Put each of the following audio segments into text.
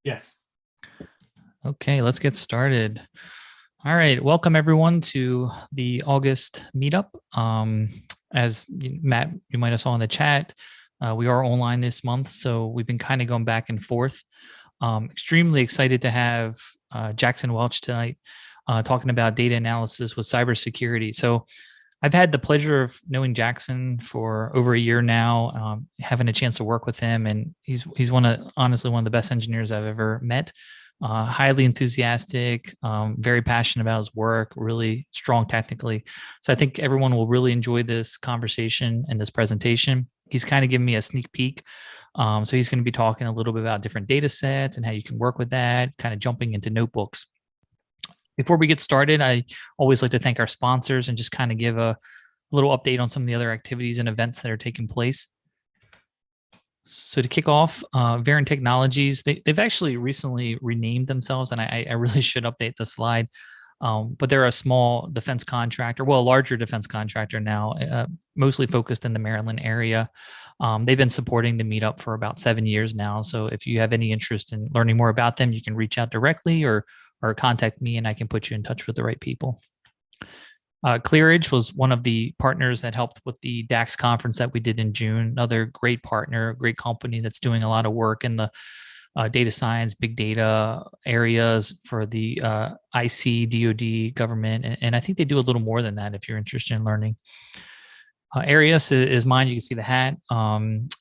Yes. Okay, let's get started. All right, welcome everyone to the August meetup. As Matt, you might have saw in the chat, we are online this month, so we've been kind of going back and forth. Extremely excited to have Jackson Welch tonight talking about data analysis with cybersecurity. So I've had the pleasure of knowing Jackson for over a year now, having a chance to work with him, and he's honestly one of the best engineers I've ever met. Highly enthusiastic, very passionate about his work, really strong technically. So I think everyone will really enjoy this conversation and this presentation. He's kind of giving me a sneak peek. So he's going to be talking a little bit about different data sets and how you can work with that, kind of jumping into notebooks. Before we get started, I always like to thank our sponsors and just kind of give a little update on some of the other activities and events that are taking place. So to kick off, Varen Technologies, they've actually recently renamed themselves, and I really should update the slide. But they're a small defense contractor, well, a larger defense contractor now, mostly focused in the Maryland area. They've been supporting the meetup for about 7 years now. So if you have any interest in learning more about them, you can reach out directly or contact me and I can put you in touch with the right people. ClearEdge was one of the partners that helped with the DAX conference that we did in June. Another great partner, great company that's doing a lot of work in the data science, big data areas for the IC, DoD, government. And I think they do a little more than that if you're interested in learning. Erias is mine. You can see the hat.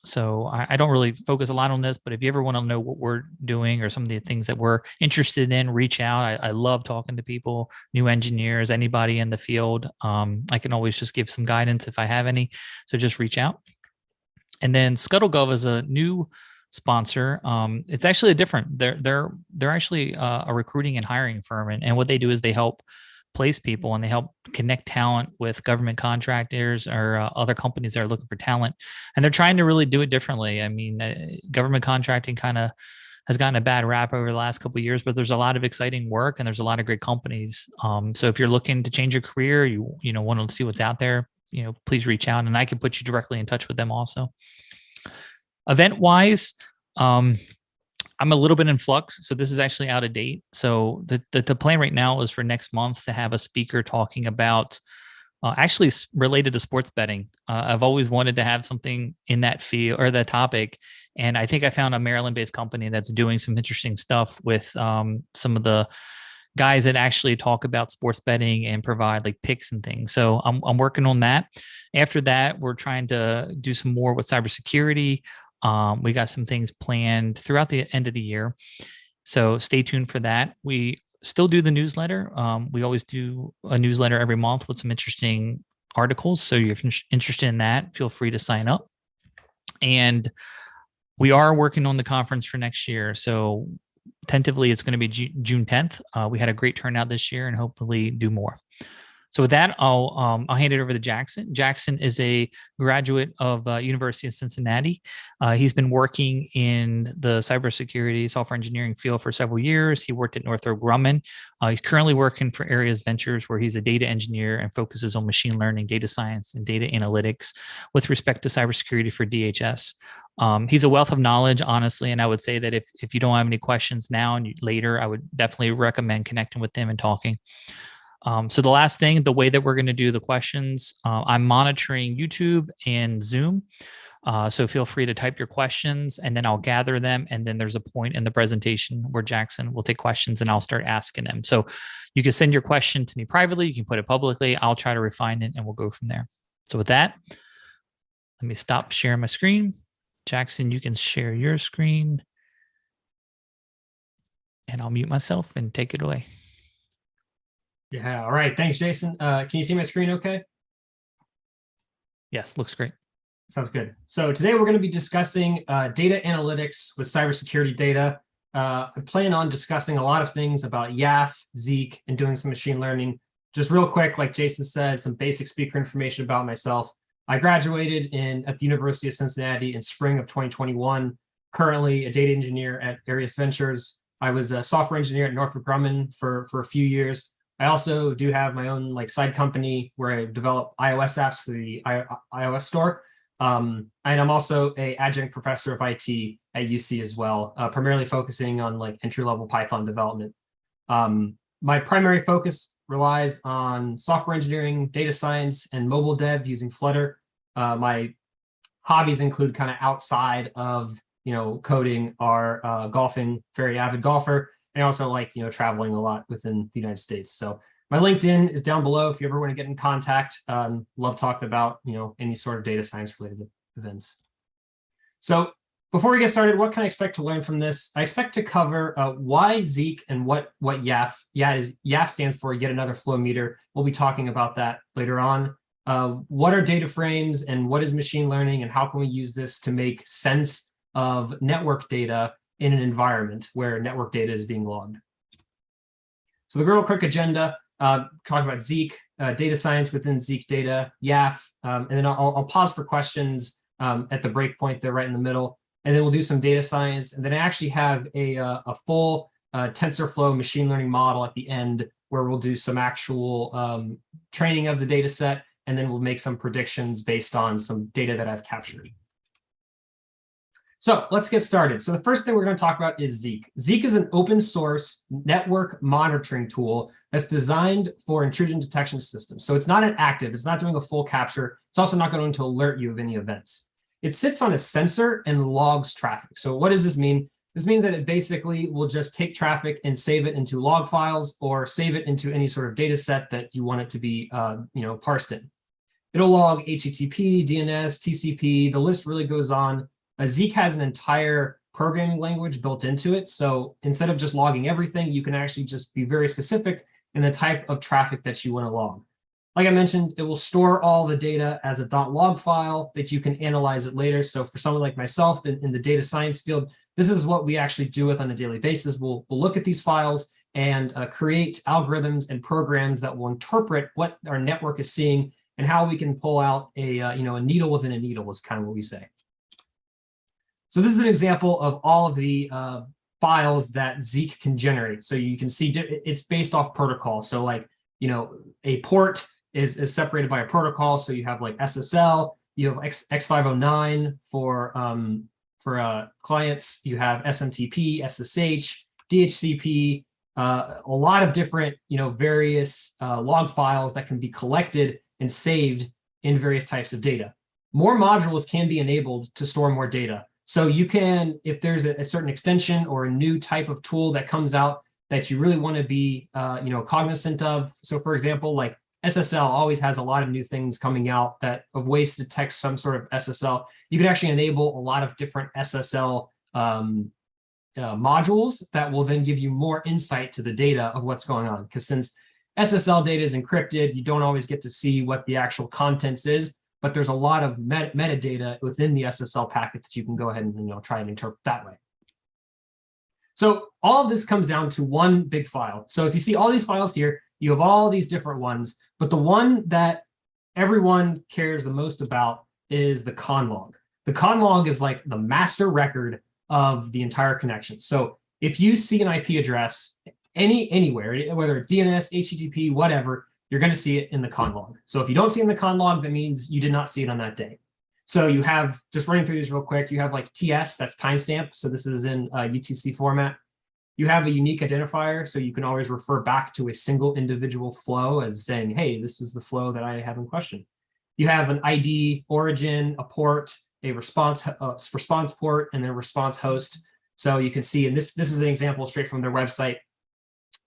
So I don't really focus a lot on this, but if you ever want to know what we're doing or some of the things that we're interested in, reach out. I love talking to people, new engineers, anybody in the field. I can always just give some guidance if I have any. So just reach out. And then ScuttleGov is a new sponsor. It's actually a different. They're actually a recruiting and hiring firm, and what they do is they help place people and they help connect talent with government contractors or other companies that are looking for talent. And they're trying to really do it differently. I mean, government contracting kind of has gotten a bad rap over the last couple of years, but there's a lot of exciting work and there's a lot of great companies. So if you're looking to change your career, you want to see what's out there, please reach out and I can put you directly in touch with them also. Event wise, I'm a little bit in flux, so this is actually out of date. So the plan right now is for next month to have a speaker talking about actually related to sports betting. I've always wanted to have something in that field or that topic, and I think I found a Maryland-based company that's doing some interesting stuff with some of the guys that actually talk about sports betting and provide like picks and things. So I'm working on that. After that, we're trying to do some more with cybersecurity. We got some things planned throughout the end of the year. So stay tuned for that. We still do the newsletter. We always do a newsletter every month with some interesting articles. So if you're interested in that, feel free to sign up. And we are working on the conference for next year. So tentatively, it's going to be June 10th. We had a great turnout this year and hopefully do more. So with that, I'll hand it over to Jackson. Jackson is a graduate of University of Cincinnati. He's been working in the cybersecurity software engineering field for several years. He worked at Northrop Grumman. He's currently working for Erias Ventures, where he's a data engineer and focuses on machine learning, data science, and data analytics with respect to cybersecurity for DHS. He's a wealth of knowledge, honestly, and I would say that if you don't have any questions now and later, I would definitely recommend connecting with him and talking. So the last thing, the way that we're going to do the questions, I'm monitoring YouTube and Zoom. So feel free to type your questions and then I'll gather them. And then there's a point in the presentation where Jackson will take questions and I'll start asking them. So you can send your question to me privately. You can put it publicly. I'll try to refine it and we'll go from there. So with that, let me stop sharing my screen. Jackson, you can share your screen and I'll mute myself and take it away. Yeah. All right. Thanks, Jason. Can you see my screen okay? Yes, looks great. Sounds good. So today we're going to be discussing data analytics with cybersecurity data. I plan on discussing a lot of things about YAF, Zeek, and doing some machine learning. Just real quick, like Jason said, some basic speaker information about myself. I graduated at the University of Cincinnati in spring of 2021, currently a data engineer at Erias Ventures. I was a software engineer at Northrop Grumman for a few years. I also do have my own side company where I develop iOS apps for the iOS store. And I'm also a adjunct professor of IT at UC as well, primarily focusing on like entry-level Python development. My primary focus relies on software engineering, data science, and mobile dev using Flutter. My hobbies include kind of outside of coding are golfing, very avid golfer, and I also like traveling a lot within the United States. So my LinkedIn is down below if you ever want to get in contact. Love talking about any sort of data science related events. So before we get started, what can I expect to learn from this? I expect to cover why Zeek and what YAF. YAF stands for Yet Another Flowmeter. We'll be talking about that later on. What are data frames and what is machine learning and how can we use this to make sense of network data in an environment where network data is being logged? So the real quick agenda, talk about Zeek, data science within Zeek data, YAF, and then I'll pause for questions at the break point there right in the middle. And then we'll do some data science. And then I actually have a full TensorFlow machine learning model at the end where we'll do some actual training of the data set. And then we'll make some predictions based on some data that I've captured. So let's get started. So the first thing we're going to talk about is Zeek. Zeek is an open source network monitoring tool that's designed for intrusion detection systems. So it's not an active, it's not doing a full capture. It's also not going to alert you of any events. It sits on a sensor and logs traffic. So what does this mean? This means that it basically will just take traffic and save it into log files or save it into any sort of data set that you want it to be parsed in. It'll log HTTP, DNS, TCP, the list really goes on. Zeek has an entire programming language built into it. So instead of just logging everything, you can actually just be very specific in the type of traffic that you want to log. Like I mentioned, it will store all the data as a .log file that you can analyze it later. So for someone like myself in the data science field, this is what we actually do with on a daily basis. We'll look at these files and create algorithms and programs that will interpret what our network is seeing and how we can pull out a needle within a needle is kind of what we say. So this is an example of all of the files that Zeek can generate. So you can see it's based off protocol. So like, a port is separated by a protocol. So you have like SSL, you have X509 for clients, you have SMTP, SSH, DHCP, a lot of different, various log files that can be collected and saved in various types of data. More modules can be enabled to store more data. So you can, if there's a certain extension or a new type of tool that comes out that you really want to be, cognizant of. So for example, like SSL always has a lot of new things coming out of ways to detect some sort of SSL. You can actually enable a lot of different SSL modules that will then give you more insight to the data of what's going on. Because since SSL data is encrypted, you don't always get to see what the actual contents is, but there's a lot of metadata within the SSL packet that you can go ahead and try and interpret that way. So all of this comes down to one big file. So if you see all these files here, you have all these different ones, but the one that everyone cares the most about is the conn log. The conn log is like the master record of the entire connection. So if you see an IP address anywhere, whether it's DNS, HTTP, whatever, you're going to see it in the conn log. So if you don't see it in the conn log, that means you did not see it on that day. So you have, just running through these real quick, you have like TS, that's timestamp. So this is in UTC format. You have a unique identifier, so you can always refer back to a single individual flow as saying, hey, this is the flow that I have in question. You have an ID origin, a port, a response port, and then a response host. So you can see, and this is an example straight from their website.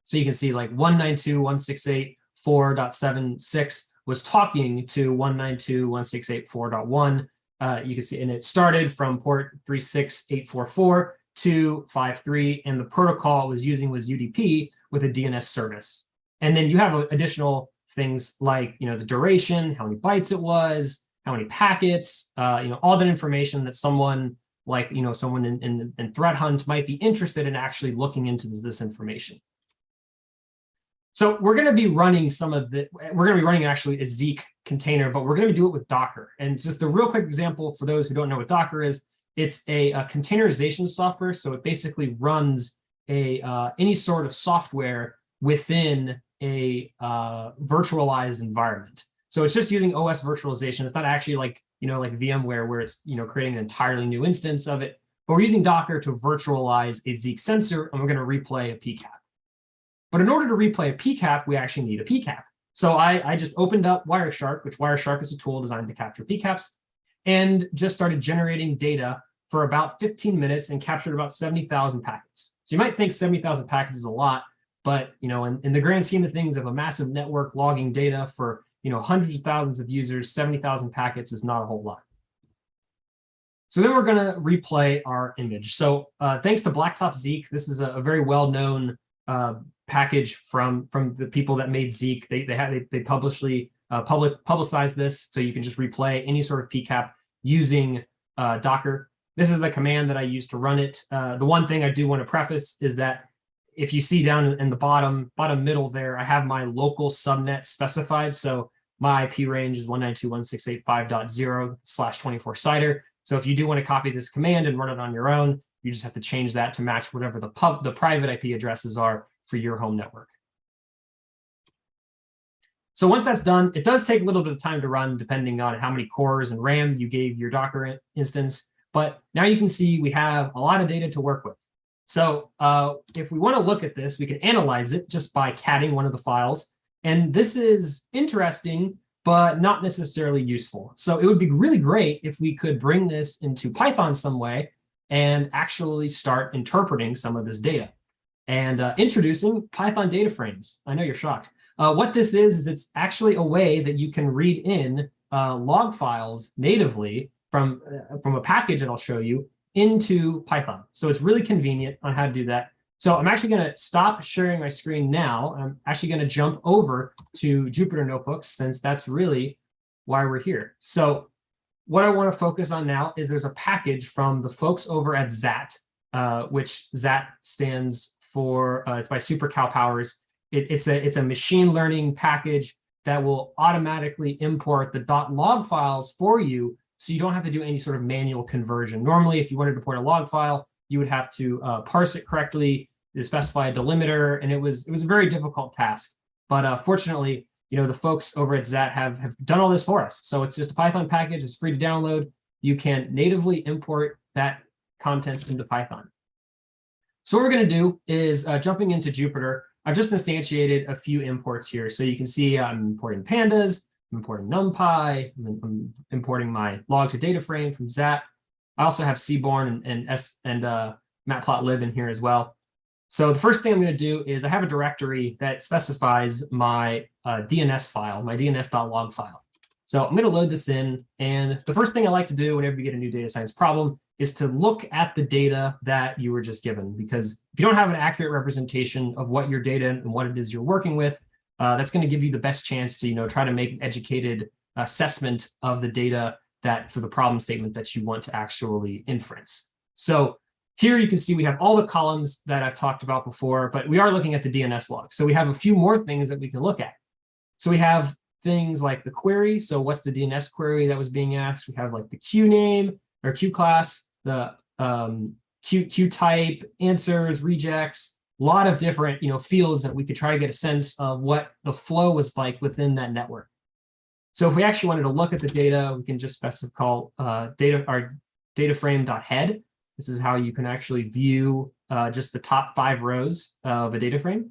So you can see like 192.168.4.76 was talking to 192.168.4.1. You can see, and it started from port 36844 to 53, and the protocol it was using was UDP with a DNS service. And then you have additional things like the duration, how many bytes it was, how many packets, all that information that someone like someone in threat hunt might be interested in actually looking into this information. So we're going to be running actually a Zeek container, but we're going to do it with Docker. And just the real quick example for those who don't know what Docker is, it's a containerization software. So it basically runs any sort of software within a virtualized environment. So it's just using OS virtualization. It's not actually like like VMware, where it's, creating an entirely new instance of it. But we're using Docker to virtualize a Zeek sensor, and we're going to replay a PCAP. But in order to replay a PCAP, we actually need a PCAP. So I just opened up Wireshark, which Wireshark is a tool designed to capture PCAPs, and just started generating data for about 15 minutes and captured about 70,000 packets. So you might think 70,000 packets is a lot, but in the grand scheme of things, of a massive network logging data for hundreds of thousands of users, 70,000 packets is not a whole lot. So then we're going to replay our image. So thanks to Blacktop Zeek, this is a very well-known package from the people that made Zeek. They publicized this, so you can just replay any sort of PCAP using Docker. This is the command that I use to run it. The one thing I do want to preface is that if you see down in the bottom middle there, I have my local subnet specified. So my IP range is 192.168.5.0/24 CIDR. So if you do want to copy this command and run it on your own, you just have to change that to match whatever the private IP addresses are for your home network. So once that's done, it does take a little bit of time to run depending on how many cores and RAM you gave your Docker instance. But now you can see we have a lot of data to work with. So if we want to look at this, we can analyze it just by catting one of the files. And this is interesting, but not necessarily useful. So it would be really great if we could bring this into Python some way and actually start interpreting some of this data. And introducing Python data frames. I know you're shocked. What this is it's actually a way that you can read in log files natively from a package that I'll show you into Python. So it's really convenient on how to do that. So I'm actually going to stop sharing my screen now. I'm actually going to jump over to Jupyter Notebooks, since that's really why we're here. So what I want to focus on now is there's a package from the folks over at ZAT, which ZAT stands for, it's by Super Cow Powers. It's a machine learning package that will automatically import the .log files for you, so you don't have to do any sort of manual conversion. Normally, if you wanted to import a log file, you would have to parse it correctly, specify a delimiter, and it was a very difficult task. But fortunately, the folks over at ZAT have done all this for us. So it's just a Python package. It's free to download. You can natively import that contents into Python. So what we're going to do is jumping into Jupyter. I've just instantiated a few imports here. So you can see I'm importing Pandas, I'm importing NumPy, I'm importing my log to data frame from ZAT. I also have Seaborn and Matplotlib in here as well. So the first thing I'm going to do is I have a directory that specifies my DNS file, my DNS.log file. So I'm going to load this in. And the first thing I like to do whenever you get a new data science problem is to look at the data that you were just given. Because if you don't have an accurate representation of what your data and what it is you're working with, that's going to give you the best chance to try to make an educated assessment of the data that for the problem statement that you want to actually inference. So here you can see we have all the columns that I've talked about before, but we are looking at the DNS log. So we have a few more things that we can look at. So we have things like the query. So what's the DNS query that was being asked? We have like the queue name or queue class, the queue type, answers, rejects, a lot of different fields that we could try to get a sense of what the flow was like within that network. So if we actually wanted to look at the data, we can just specify our data frame.head. This is how you can actually view just the top 5 rows of a data frame.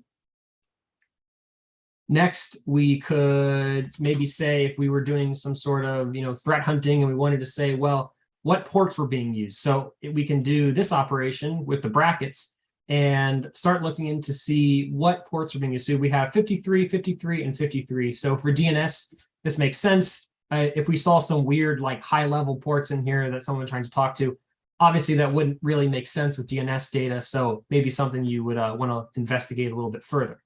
Next, we could maybe say if we were doing some sort of threat hunting and we wanted to say, well, what ports were being used. So we can do this operation with the brackets and start looking in to see what ports are being used. So we have 53, 53, and 53. So for DNS, this makes sense. If we saw some weird high-level ports in here that someone was trying to talk to, obviously that wouldn't really make sense with DNS data. So maybe something you would want to investigate a little bit further.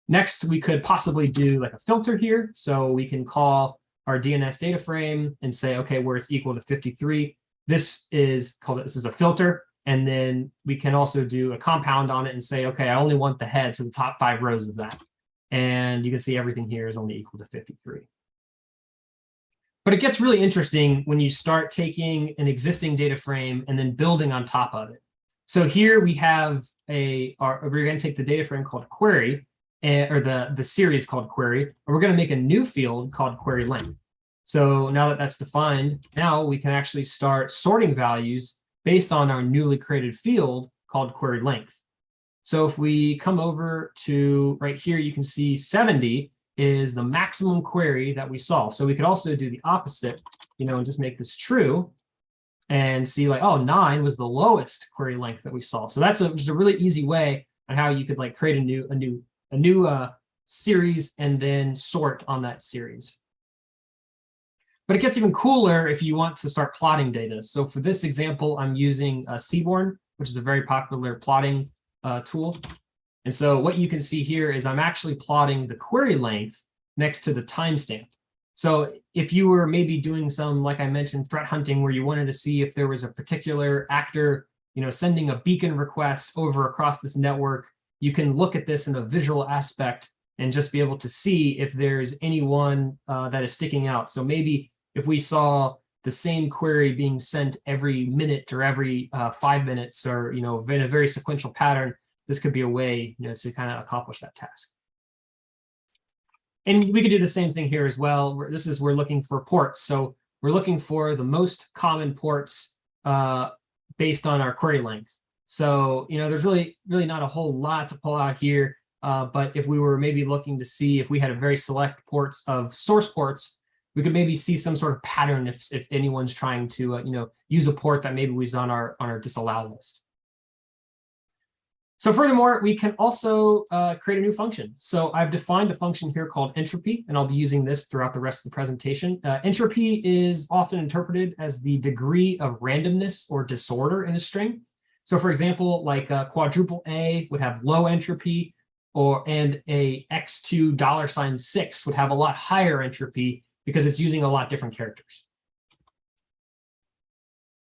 Next, we could possibly do a filter here. So we can call our DNS data frame and say, okay, where it's equal to 53. This is a filter. And then we can also do a compound on it and say, okay, I only want the head, so the top 5 rows of that. And you can see everything here is only equal to 53. But it gets really interesting when you start taking an existing data frame and then building on top of it. So here we have we're going to take the data frame called query, or the series called query, and we're going to make a new field called query length. So now that that's defined, now we can actually start sorting values based on our newly created field called query length. So if we come over to right here, you can see 70 is the maximum query that we solve. So we could also do the opposite, and just make this true and see like, oh, 9 was the lowest query length that we solved. So that's just a really easy way on how you could like create a new series and then sort on that series. But it gets even cooler if you want to start plotting data. So for this example, I'm using Seaborn, which is a very popular plotting tool. And so what you can see here is I'm actually plotting the query length next to the timestamp. So if you were maybe doing some, like I mentioned, threat hunting, where you wanted to see if there was a particular actor, sending a beacon request over across this network, you can look at this in a visual aspect and just be able to see if there's anyone that is sticking out. So maybe if we saw the same query being sent every minute or every 5 minutes, or in a very sequential pattern, this could be a way to kind of accomplish that task. And we could do the same thing here as well. We're looking for ports. So we're looking for the most common ports based on our query length. So there's really not a whole lot to pull out here. But if we were maybe looking to see if we had a very select ports of source ports, we could maybe see some sort of pattern if anyone's trying to use a port that maybe was on our disallow list. So furthermore, we can also create a new function. So I've defined a function here called entropy, and I'll be using this throughout the rest of the presentation. Entropy is often interpreted as the degree of randomness or disorder in a string. So for example, like quadruple A would have low entropy, and a x2 $6 would have a lot higher entropy because it's using a lot different characters.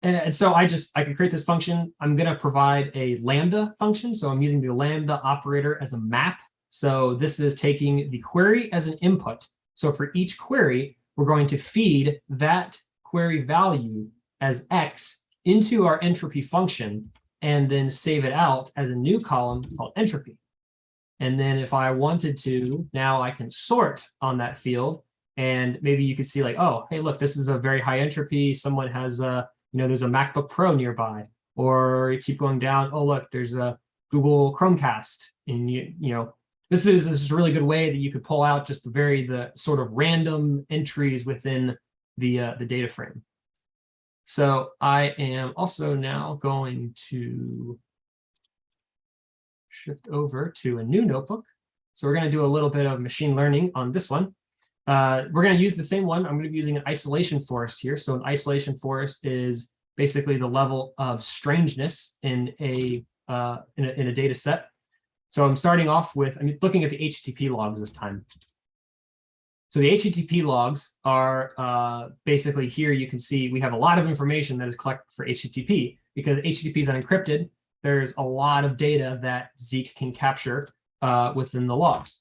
And so I can create this function. I'm going to provide a lambda function. So I'm using the lambda operator as a map. So this is taking the query as an input. So for each query, we're going to feed that query value as x into our entropy function and then save it out as a new column called entropy. And then if I wanted to, now I can sort on that field. And maybe you could see like, oh, hey, look, this is a very high entropy. Someone has there's a MacBook Pro nearby. Or you keep going down, oh, look, there's a Google Chromecast. And this is a really good way that you could pull out just the sort of random entries within the data frame. So I am also now going to shift over to a new notebook. So we're going to do a little bit of machine learning on this one. We're going to use the same one. I'm going to be using an isolation forest here. So an isolation forest is basically the level of strangeness in a data set. So I'm starting off with, I'm looking at the HTTP logs this time. So the HTTP logs are basically here. You can see we have a lot of information that is collected for HTTP because HTTP is unencrypted. There's a lot of data that Zeek can capture within the logs.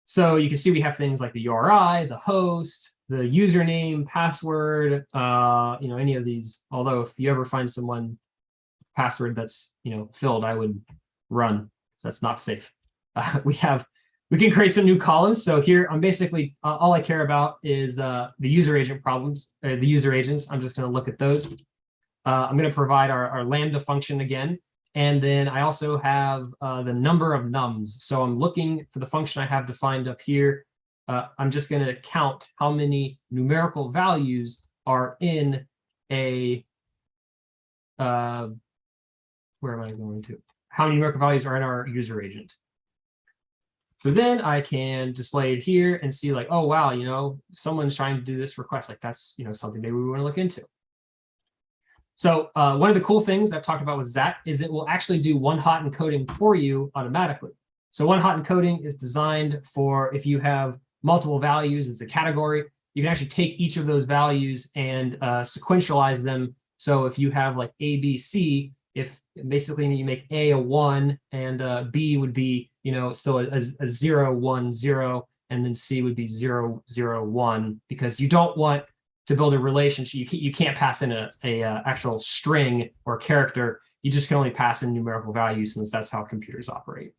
So you can see we have things like the URI, the host, the username, password, any of these. Although if you ever find someone password that's filled, I would run. So that's not safe. We can create some new columns. So here I'm basically all I care about is the user agent problems, the user agents. I'm just going to look at those. I'm going to provide our lambda function again. And then I also have the number of nums. So I'm looking for the function I have defined up here. I'm just going to count how many numerical values are in a, where am I going to? How many numerical values are in our user agent. So then I can display it here and see like, oh, wow, someone's trying to do this request. Like that's, something maybe we want to look into. So one of the cool things I've talked about with Zach is it will actually do one-hot encoding for you automatically. So one-hot encoding is designed for if you have multiple values as a category, you can actually take each of those values and sequentialize them. So if you have like A, B, C, if basically you make A a 1 and B would be, still a 0, 1, 0, and then C would be 0, 0, 1, because you don't want to build a relationship. You can't pass in a actual string or character. You just can only pass in numerical values since that's how computers operate.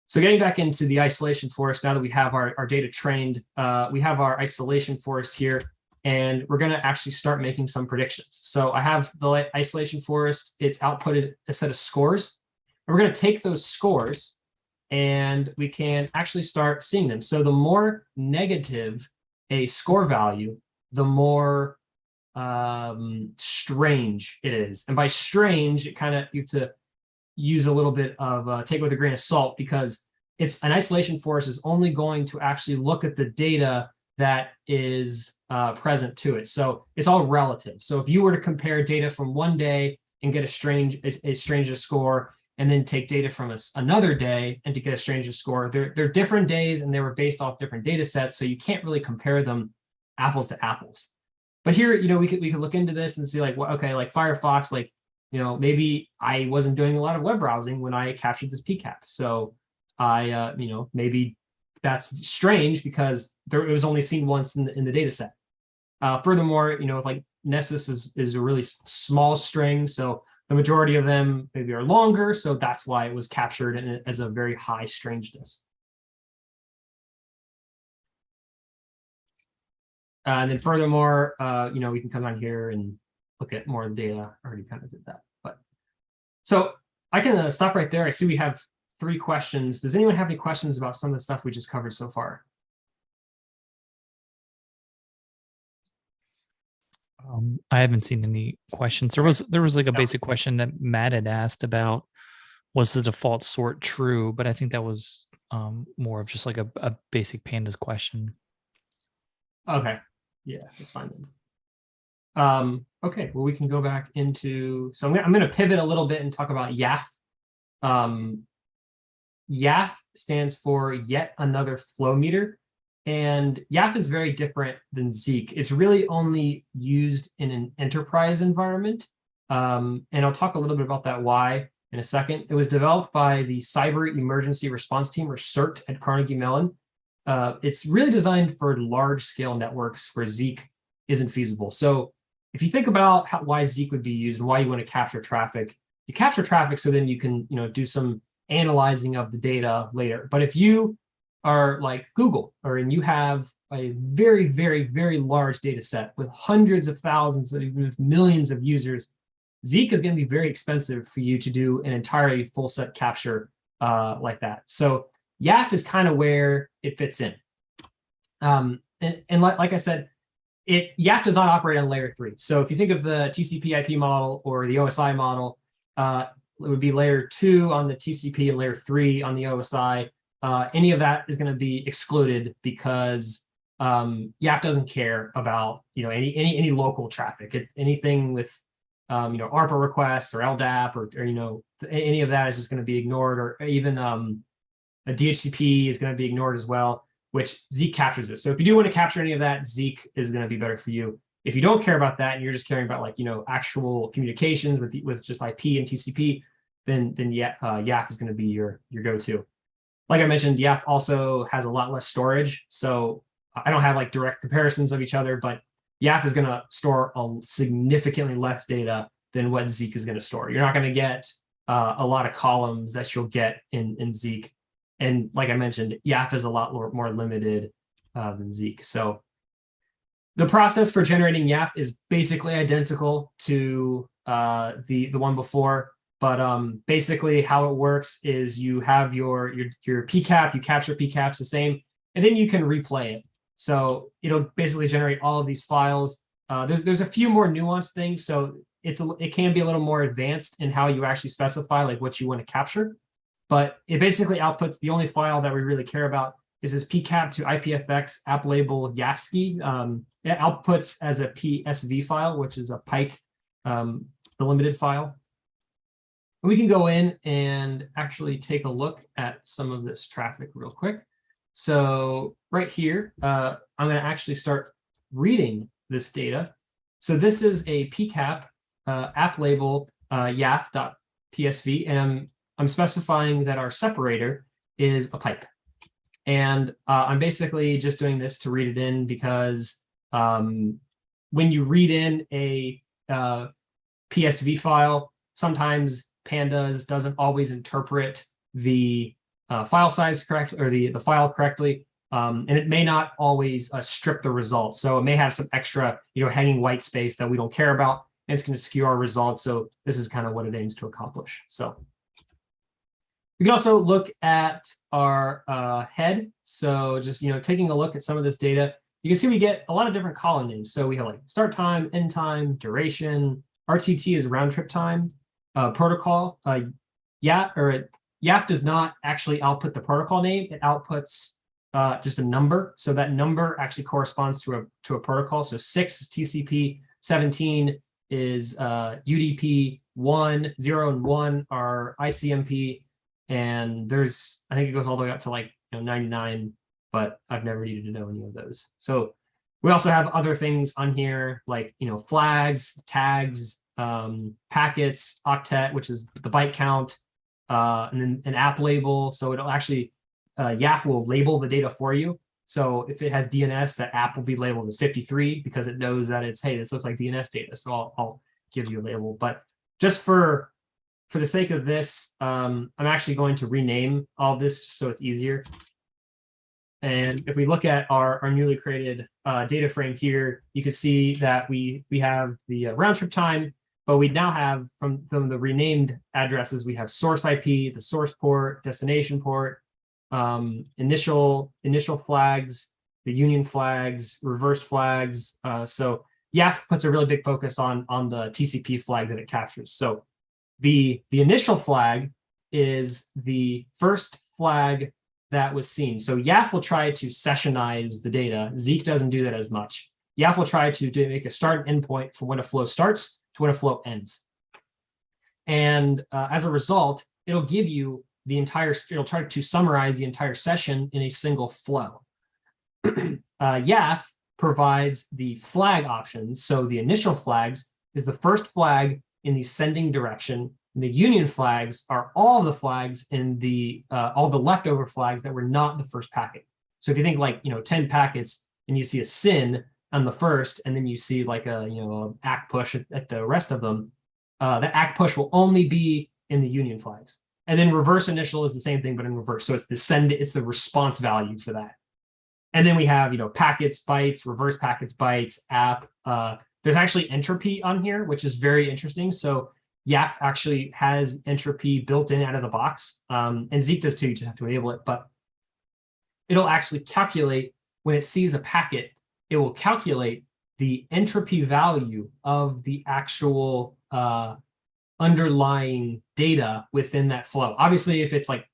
So getting back into the isolation forest, now that we have our data trained, we have our isolation forest here, and we're going to actually start making some predictions. So I have the isolation forest. It's outputted a set of scores. And we're going to take those scores and we can actually start seeing them. So the more negative a score value, the more strange it is. And by strange, it kind of, you have to use a little bit of take it with a grain of salt, because it's an isolation forest is only going to actually look at the data that is present to it. So it's all relative. So if you were to compare data from one day and get a strangeness score, and then take data from another day and to get a strangeness score, they're different days and they were based off different data sets. So you can't really compare them apples to apples. But here, we could look into this and see like, well, okay, like Firefox, like, maybe I wasn't doing a lot of web browsing when I captured this PCAP. So I, maybe that's strange because it was only seen once in the data set. Furthermore, like Nessus is a really small string. So the majority of them maybe are longer. So that's why it was captured as a very high strangeness. And then furthermore, we can come down here and look at more of the data. I already kind of did that. But so I can stop right there. I see we have 3 questions. Does anyone have any questions about some of the stuff we just covered so far? I haven't seen any questions. There was like a basic question that Matt had asked about, was the default sort true? But I think that was more of just like a basic pandas question. Okay, yeah, that's fine then. Okay, well, we can go back into, so I'm going to pivot a little bit and talk about YAF. YAF stands for Yet Another Flowmeter. And YAF is very different than Zeek. It's really only used in an enterprise environment. And I'll talk a little bit about that why in a second. It was developed by the Cyber Emergency Response Team, or CERT, at Carnegie Mellon. It's really designed for large-scale networks where Zeek isn't feasible. So if you think about why Zeek would be used and why you want to capture traffic, you capture traffic so then you can do some analyzing of the data later. But if you are like Google, and you have a very, very, very large data set with hundreds of thousands, even with millions of users, Zeek is going to be very expensive for you to do an entirely full set capture like that. So YAF is kind of where it fits in. And like I said, YAF does not operate on layer 3. So if you think of the TCP/IP model or the OSI model, it would be layer 2 on the TCP and layer 3 on the OSI. Any of that is going to be excluded because YAF doesn't care about any local traffic. Anything with ARPA requests or LDAP or any of that is just going to be ignored, or even a DHCP is going to be ignored as well, which Zeek captures it. So if you do want to capture any of that, Zeek is going to be better for you. If you don't care about that and you're just caring about actual communications with just IP and TCP, then YAF is going to be your go-to. Like I mentioned, YAF also has a lot less storage. So I don't have direct comparisons of each other, but YAF is going to store a significantly less data than what Zeek is going to store. You're not going to get a lot of columns that you'll get in Zeek. And like I mentioned, YAF is a lot more limited than Zeek. So the process for generating YAF is basically identical to the one before. But basically how it works is you have your PCAP, you capture PCAPs the same, and then you can replay it. So it'll basically generate all of these files. There's a few more nuanced things. So it can be a little more advanced in how you actually specify what you want to capture. But it basically outputs, the only file that we really care about is this PCAP to IPFX app label YAFSCI. It outputs as a PSV file, which is a piped delimited file. We can go in and actually take a look at some of this traffic real quick. So right here, I'm going to actually start reading this data. So this is a PCAP app label yaf.psv, and I'm specifying that our separator is a pipe. And I'm basically just doing this to read it in because when you read in a PSV file, sometimes Pandas doesn't always interpret the file size correctly, or the file correctly. And it may not always strip the results. So it may have some extra, hanging white space that we don't care about, and it's going to skew our results. So this is kind of what it aims to accomplish. So we can also look at our head. So just, taking a look at some of this data, you can see we get a lot of different column names. So we have like start time, end time, duration. RTT is round trip time. Protocol. YAF does not actually output the protocol name. It outputs just a number. So that number actually corresponds to a protocol. So 6 is TCP, 17 is UDP, 1, 0, and 1 are ICMP. And there's, I think it goes all the way up to like 99, but I've never needed to know any of those. So we also have other things on here like flags, tags, packets, octet, which is the byte count, and then an app label. So it'll actually YAF will label the data for you. So if it has DNS, that app will be labeled as 53 because it knows that it's, hey, this looks like DNS data. So I'll give you a label. But just for the sake of this, I'm actually going to rename all of this so it's easier. And if we look at our newly created data frame here, you can see that we have the round trip time, but we now have from the renamed addresses, we have source IP, the source port, destination port, initial flags, the union flags, reverse flags. So YAF puts a really big focus on the TCP flag that it captures. So the initial flag is the first flag that was seen. So YAF will try to sessionize the data. Zeek doesn't do that as much. YAF will try to make a start and end point from when a flow starts to when a flow ends. And as a result, it'll give you it'll try to summarize the entire session in a single flow. YAF provides the flag options. So the initial flags is the first flag in the sending direction. And the union flags are all the flags in the all the leftover flags that were not the first packet. So if you think like 10 packets and you see a SYN on the first, and then you see like a ACK push at the rest of them, that ACK push will only be in the union flags. And then reverse initial is the same thing, but in reverse. So it's the response value for that. And then we have, packets, bytes, reverse packets, bytes, app. There's actually entropy on here, which is very interesting. So YAF actually has entropy built in out of the box. And Zeek does too, you just have to enable it. But it'll actually calculate when it sees a packet, it will calculate the entropy value of the actual underlying data within that flow. Obviously, if it's like,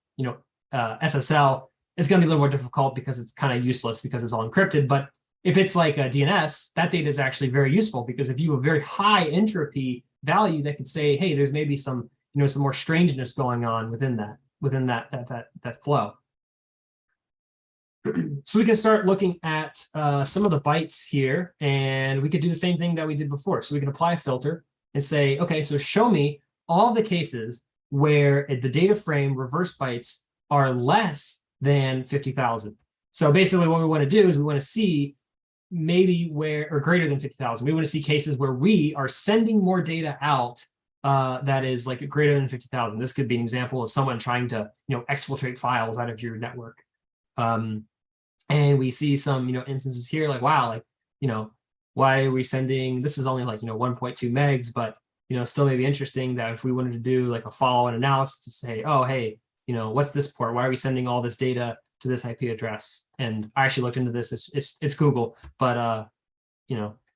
SSL, it's going to be a little more difficult because it's kind of useless because it's all encrypted. But if it's like a DNS, that data is actually very useful because if you have a very high entropy value that could say, hey, there's maybe some, some more strangeness going on within that flow. So we can start looking at some of the bytes here, and we could do the same thing that we did before. So we can apply a filter and say, okay, so show me all the cases where the data frame reverse bytes are less than 50,000. So basically what we want to do is we want to see maybe or greater than 50,000. We want to see cases where we are sending more data out that is like greater than 50,000. This could be an example of someone trying to, exfiltrate files out of your network. And we see some, instances here like, wow, why are we sending, this is only like, 1.2 megs, but, still may be interesting that if we wanted to do like a follow-on analysis to say, oh, hey, what's this port? Why are we sending all this data to this IP address? And I actually looked into this. It's Google, but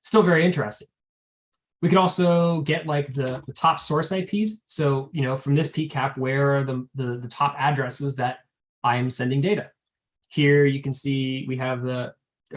still very interesting. We could also get like the top source IPs. So from this PCAP, where are the top addresses that I am sending data? Here you can see we have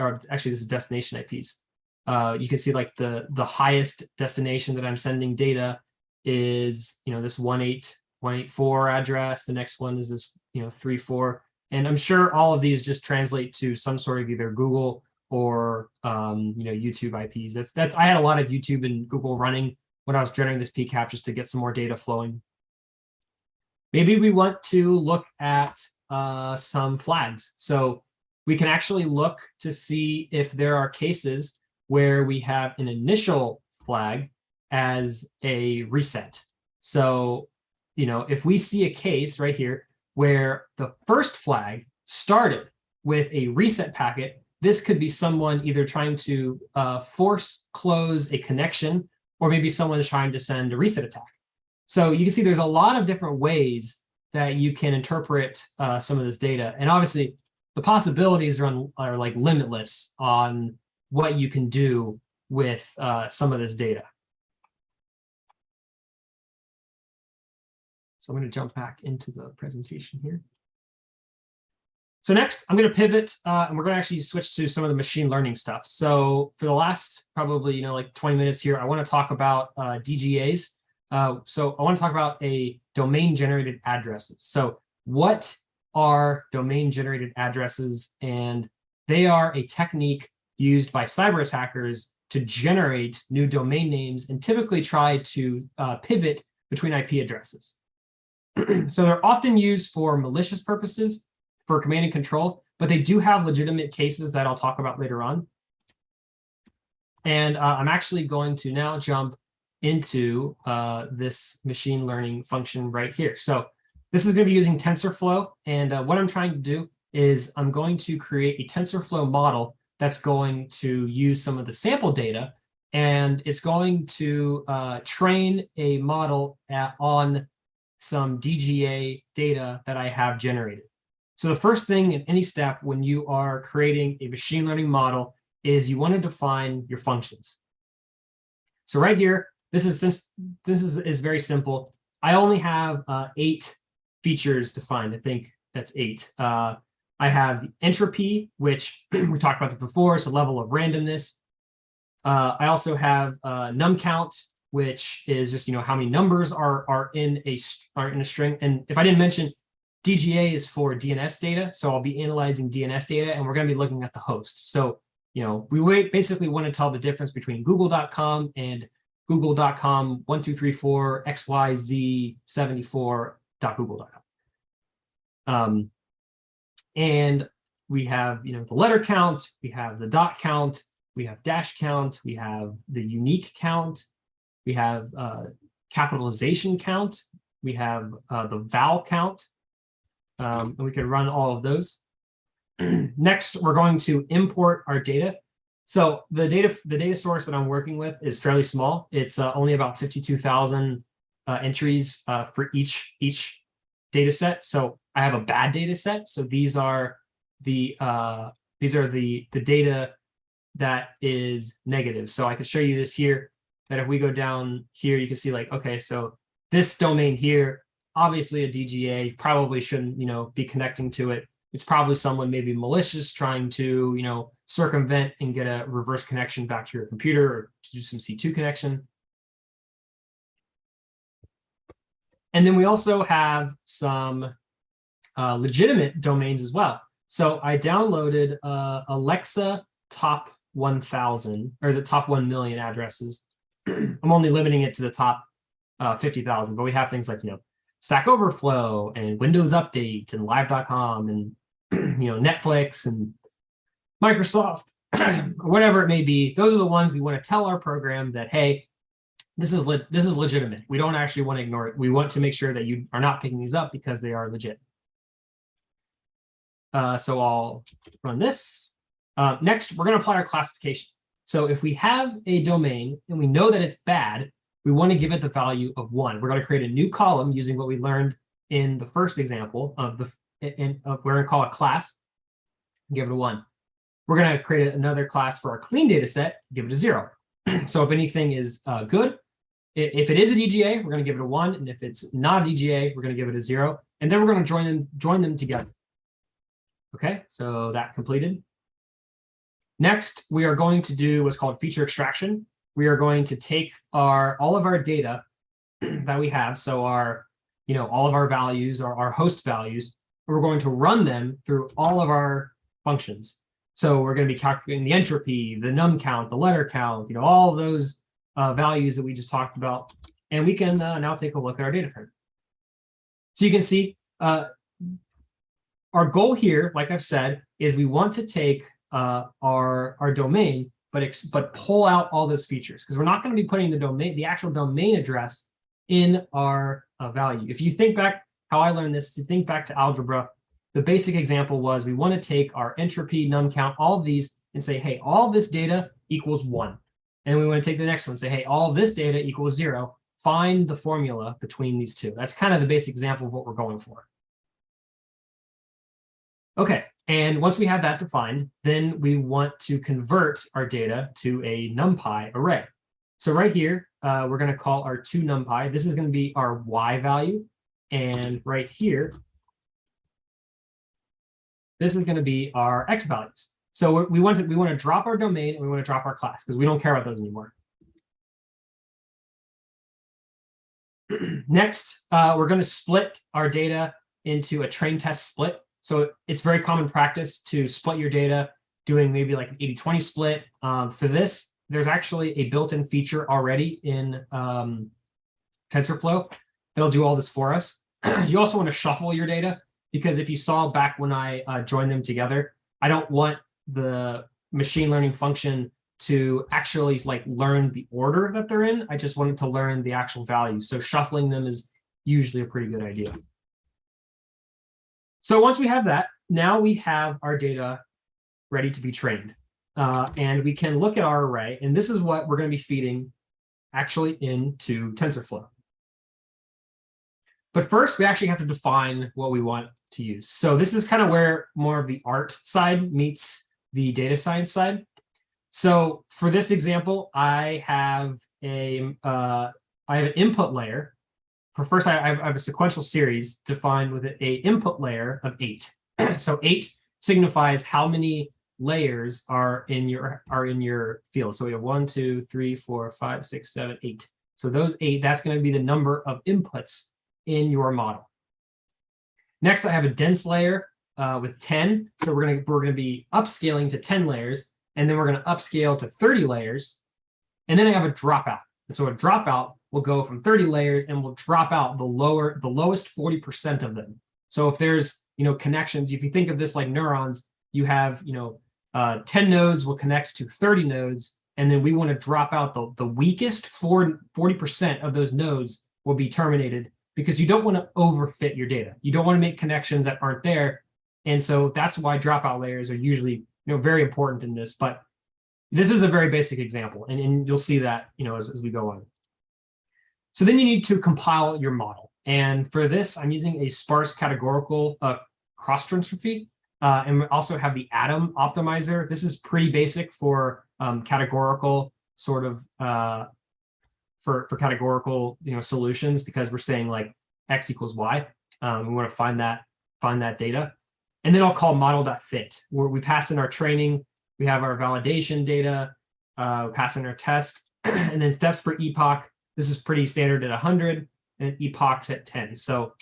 actually this is destination IPs. You can see like the highest destination that I'm sending data is this 18184 address. The next one is this 34, and I'm sure all of these just translate to some sort of either Google or YouTube IPs. That's I had a lot of YouTube and Google running when I was generating this PCAP just to get some more data flowing. Maybe we want to look at some flags. So we can actually look to see if there are cases where we have an initial flag as a reset. So, if we see a case right here where the first flag started with a reset packet. This could be someone either trying to force close a connection, or maybe someone is trying to send a reset attack. So you can see there's a lot of different ways that you can interpret some of this data. And obviously, the possibilities are like limitless on what you can do with some of this data. So I'm going to jump back into the presentation here. So next, I'm going to pivot, and we're going to actually switch to some of the machine learning stuff. So for the last probably like 20 minutes here, I want to talk about DGAs. So I want to talk about a domain-generated addresses. So what are domain-generated addresses? And they are a technique used by cyber attackers to generate new domain names and typically try to pivot between IP addresses. So they're often used for malicious purposes, for command and control, but they do have legitimate cases that I'll talk about later on. And I'm actually going to now jump into this machine learning function right here. So this is going to be using TensorFlow. And what I'm trying to do is I'm going to create a TensorFlow model that's going to use some of the sample data. And it's going to train a model on some DGA data that I have generated. So the first thing in any step when you are creating a machine learning model is you want to define your functions. So right here, since this is very simple, I only have 8 features defined. I think that's 8. I have the entropy, which we talked about this before, it's a level of randomness. I also have num count, which is just how many numbers are in a string. And if I didn't mention, DGA is for DNS data, so I'll be analyzing DNS data, and we're going to be looking at the host. So we basically want to tell the difference between google.com and google.com 1234 xyz 74.google.com. And we have the letter count, we have the dot count, we have dash count, we have the unique count, we have capitalization count, we have the vowel count, and we can run all of those. Next, we're going to import our data. So the data source that I'm working with is fairly small. It's only about 52,000 entries for each data set. So I have a bad data set. So these are the data that is negative. So I could show you this here, that if we go down here, you can see okay, so this domain here, obviously a DGA probably shouldn't, be connecting to it. It's probably someone maybe malicious trying to, circumvent and get a reverse connection back to your computer or to do some C2 connection. And then we also have some legitimate domains as well. So I downloaded Alexa top 1,000 or the top 1 million addresses. I'm only limiting it to the top 50,000, but we have things like, Stack Overflow and Windows Update and Live.com and, Netflix and Microsoft, whatever it may be. Those are the ones we want to tell our program that, hey, this is legitimate. We don't actually want to ignore it. We want to make sure that you are not picking these up because they are legit. So I'll run this. Next, we're going to apply our classification. So if we have a domain and we know that it's bad, we want to give it the value of 1. We're going to create a new column using what we learned in the first example we're going to call it class, give it a 1. We're going to create another class for our clean data set, give it a 0. So if anything is good, if it is a DGA, we're going to give it a 1. And if it's not a DGA, we're going to give it a 0. And then we're going to join them together. Okay, so that completed. Next, we are going to do what's called feature extraction. We are going to take all of our data that we have, so our, all of our values, our host values, and we're going to run them through all of our functions. So we're going to be calculating the entropy, the num count, the letter count, all of those values that we just talked about, and we can now take a look at our data frame. So you can see our goal here, like I've said, is we want to take our domain, but pull out all those features, because we're not going to be putting the actual domain address in our value. If you think back how I learned this, to think back to algebra, the basic example was we want to take our entropy, num count, all of these, and say, hey, all this data equals 1. And we want to take the next one and say, hey, all this data equals 0. Find the formula between these two. That's kind of the basic example of what we're going for. Okay, and once we have that defined, then we want to convert our data to a NumPy array. So right here, we're going to call our 2NumPy. This is going to be our Y value. And right here, this is going to be our X values. So we want to drop our domain and we want to drop our class because we don't care about those anymore. Next, we're going to split our data into a train test split. So it's very common practice to split your data doing maybe like an 80-20 split. For this, there's actually a built-in feature already in TensorFlow that'll do all this for us. You also want to shuffle your data because if you saw back when I joined them together, I don't want the machine learning function to actually like learn the order that they're in. I just want it to learn the actual value. So shuffling them is usually a pretty good idea. So once we have that, now we have our data ready to be trained. And we can look at our array, and this is what we're going to be feeding actually into TensorFlow. But first, we actually have to define what we want to use. So this is kind of where more of the art side meets the data science side. So for this example, I have an input layer. For first, I have a sequential series defined with an input layer of 8. So 8 signifies how many layers are in your field. So we have 1, 2, 3, 4, 5, 6, 7, 8. So those 8, that's going to be the number of inputs in your model. Next, I have a dense layer with 10. So we're going to be upscaling to 10 layers, and then we're going to upscale to 30 layers. And then I have a dropout. And so a dropout will go from 30 layers and will drop out the lowest 40% of them. So if there's, connections, if you think of this like neurons, you have, 10 nodes will connect to 30 nodes, and then we want to drop out the weakest 40% of those nodes will be terminated because you don't want to overfit your data. You don't want to make connections that aren't there. And so that's why dropout layers are usually, very important in this. But this is a very basic example, and you'll see that, as we go on. So then you need to compile your model. And for this, I'm using a sparse categorical cross-transfer and we also have the atom optimizer. This is pretty basic for categorical sort of for categorical solutions, because we're saying like x equals y. We want to find that data. And then I'll call model.fit, where we pass in our training, we have our validation data, we pass in our test, and then steps per epoch. This is pretty standard at 100, and epochs at 10. So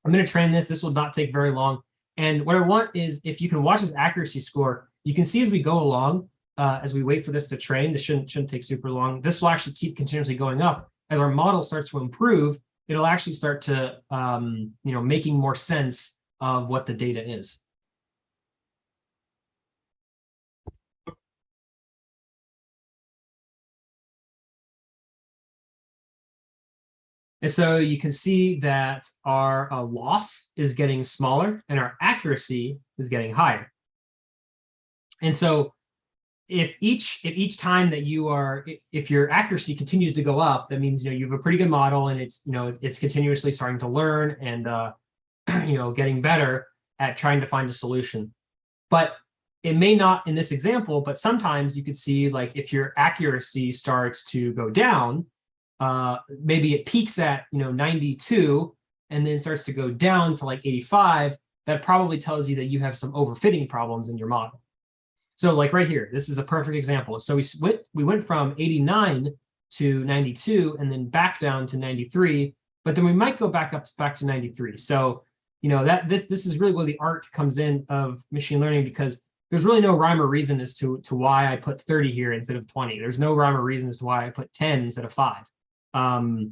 I'm going to train this. This will not take very long. And what I want is, if you can watch this accuracy score, you can see as we go along, as we wait for this to train, this shouldn't take super long. This will actually keep continuously going up. As our model starts to improve, it'll actually start to, making more sense of what the data is. And so you can see that our loss is getting smaller and our accuracy is getting higher. And so if each time that if your accuracy continues to go up, that means you have a pretty good model, and it's continuously starting to learn and getting better at trying to find a solution. But it may not in this example, but sometimes you could see, like, if your accuracy starts to go down, maybe it peaks at 92 and then starts to go down to like 85. That probably tells you that you have some overfitting problems in your model. So like right here, this is a perfect example. So we went from 89 to 92 and then back down to 93, but then we might go back to 93. So this is really where the art comes in of machine learning, because there's really no rhyme or reason as to why I put 30 here instead of 20. There's no rhyme or reason as to why I put 10 instead of 5. There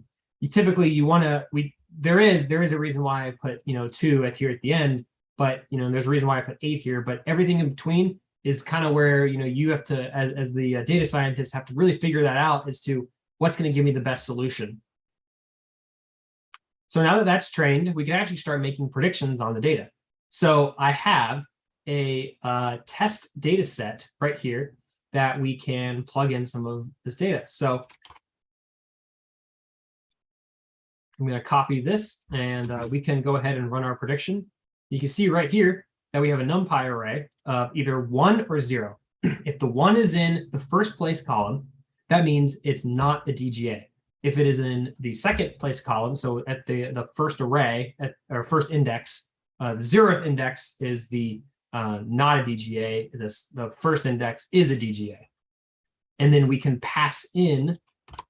is a reason why I put 2 here at the end, but there's a reason why I put 8 here. But everything in between is kind of where you have to, as the data scientist, have to really figure that out as to what's going to give me the best solution. So now that that's trained, we can actually start making predictions on the data. So I have a test data set right here that we can plug in some of this data. So I'm going to copy this, and we can go ahead and run our prediction. You can see right here that we have a NumPy array of either 1 or 0. If the 1 is in the first place column, that means it's not a DGA. If it is in the second place column, so at the first array, or first index, the 0th index is the not a DGA. The first index is a DGA. And then we can pass in,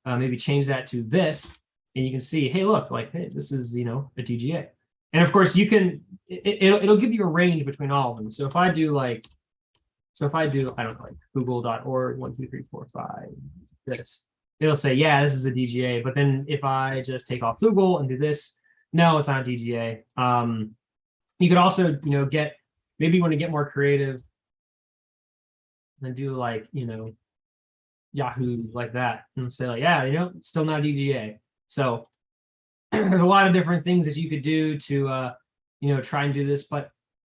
maybe change that to this, and you can see, hey, look, like, hey, this is, a DGA. And of course, you can, it'll give you a range between all of them. So if I do I don't know, like google.org 1, 2, 3, 4, 5, this, it'll say, yeah, this is a DGA. But then if I just take off Google and do this, no, it's not a DGA. You could also, maybe you want to get more creative and do like, Yahoo like that and say like, yeah, it's still not a DGA. So there's a lot of different things that you could do to, try and do this. But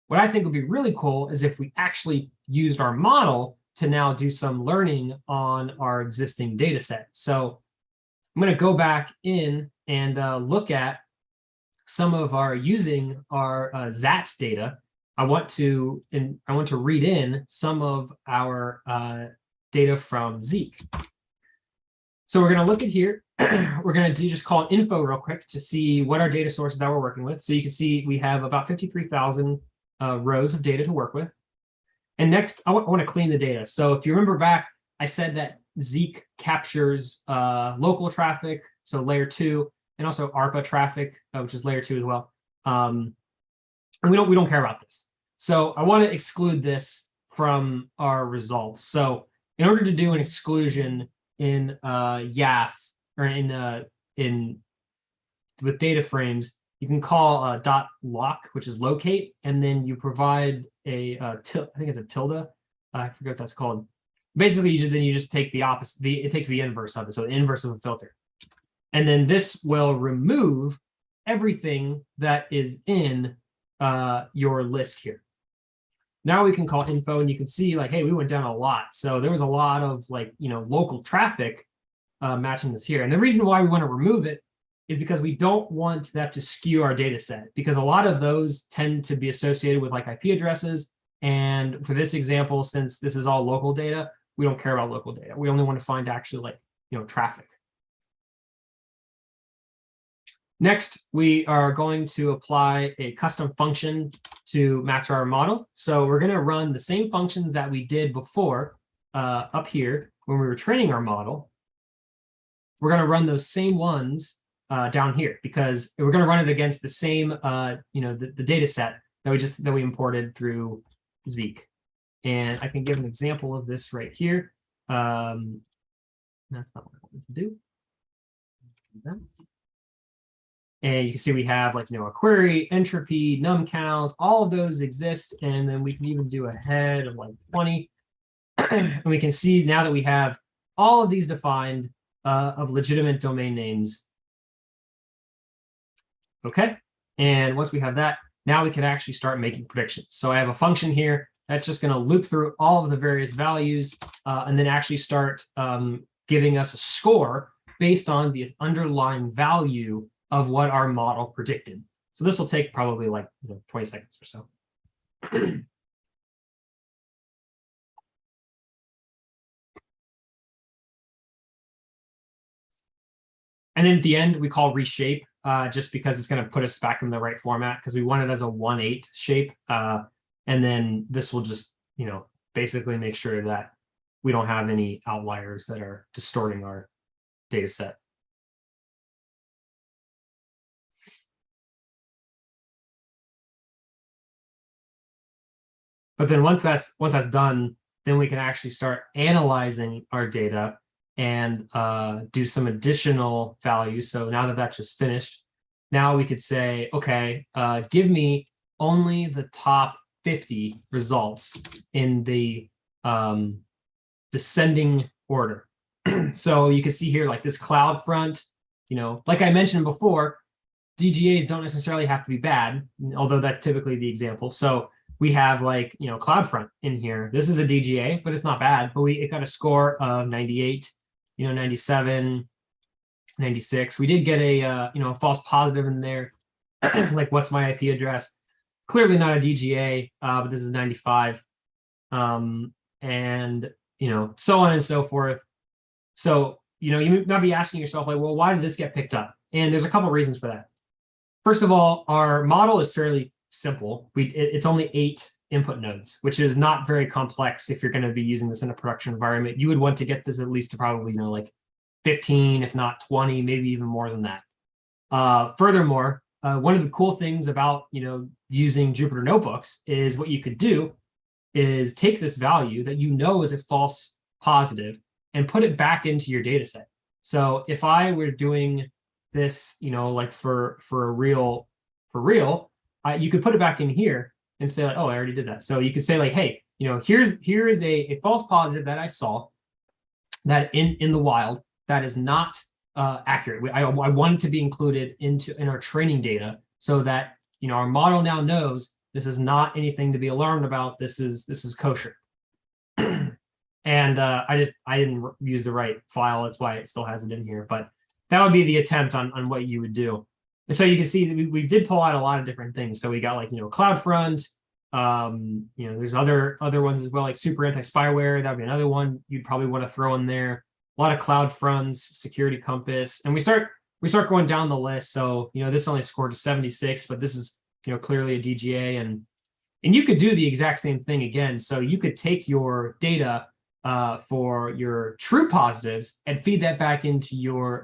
what I think would be really cool is if we actually used our model to now do some learning on our existing data set. So I'm going to go back in and look at some of our using our ZATS data. I want to read in some of our data from Zeek. So we're going to look at here. We're going to just call info real quick to see what our data sources that we're working with. So you can see we have about 53,000 rows of data to work with. And next, I want to clean the data. So if you remember back, I said that Zeek captures local traffic, so layer 2, and also ARPA traffic, which is layer 2 as well. And we don't care about this. So I want to exclude this from our results. So in order to do an exclusion in YAF or in with data frames, you can call .lock, which is locate, and then you provide a I think it's a tilde. I forget what that's called. Basically, you just take the opposite. It takes the inverse of it, so the inverse of a filter, and then this will remove everything that is in your list here. Now we can call info, and you can see like, hey, we went down a lot. So there was a lot of like local traffic matching this here, and the reason why we want to remove it is because we don't want that to skew our data set, because a lot of those tend to be associated with like IP addresses. And for this example, since this is all local data, we don't care about local data. We only want to find actually like, traffic. Next, we are going to apply a custom function to match our model. So we're going to run the same functions that we did before up here when we were training our model. We're going to run those same ones down here, because we're going to run it against the same, the data set that we imported through Zeek. And I can give an example of this right here. That's not what I wanted to do. And you can see we have like, a query, entropy, num count, all of those exist. And then we can even do a head of like 20. And we can see now that we have all of these defined of legitimate domain names. Okay, and once we have that, now we can actually start making predictions. So I have a function here that's just going to loop through all of the various values and then actually start giving us a score based on the underlying value of what our model predicted. So this will take probably like 20 seconds or so. And then at the end, we call reshape, just because it's going to put us back in the right format, because we want it as a 1/8 shape. And then this will just, basically make sure that we don't have any outliers that are distorting our data set. But then once that's done, then we can actually start analyzing our data and do some additional values. So now that that's just finished, now we could say, okay, give me only the top 50 results in the descending order. So you can see here, like this cloud front, like I mentioned before, DGAs don't necessarily have to be bad, although that's typically the example. So we have like, CloudFront in here. This is a DGA, but it's not bad. But it got a score of 98, 97, 96. We did get a false positive in there, like what's my IP address? Clearly not a DGA, but this is 95, and so on and so forth. So you might be asking yourself like, well, why did this get picked up? And there's a couple of reasons for that. First of all, our model is fairly simple. It's only 8 input nodes, which is not very complex if you're going to be using this in a production environment. You would want to get this at least to probably like 15, if not 20, maybe even more than that. Furthermore, one of the cool things about using Jupyter notebooks is what you could do is take this value that is a false positive and put it back into your data set. So if I were doing this, like for real, you could put it back in here and say like, oh, I already did that. So you could say like, hey, here is a false positive that I saw that in the wild that is not accurate. I want it to be included in our training data so that our model now knows this is not anything to be alarmed about. This is kosher. And I didn't use the right file. That's why it still has it in here. But that would be the attempt on what you would do. And so you can see that we did pull out a lot of different things. So we got like CloudFront. There's other ones as well, like super anti-spyware. That would be another one you'd probably want to throw in there. A lot of CloudFronts, Security Compass, and we start going down the list. So this only scored to 76, but this is clearly a DGA, and you could do the exact same thing again. So you could take your data for your true positives and feed that back into your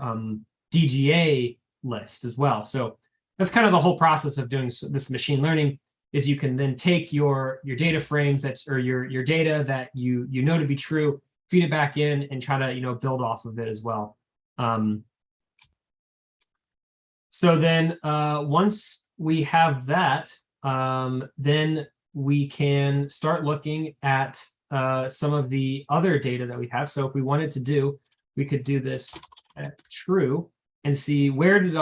DGA list as well. So that's kind of the whole process of doing this machine learning. Is you can then take your data frames or your data that you know to be true, feed it back in, and try to build off of it as well. So then once we have that, then we can start looking at some of the other data that we have. So if we wanted to do, we could do this at true and see where did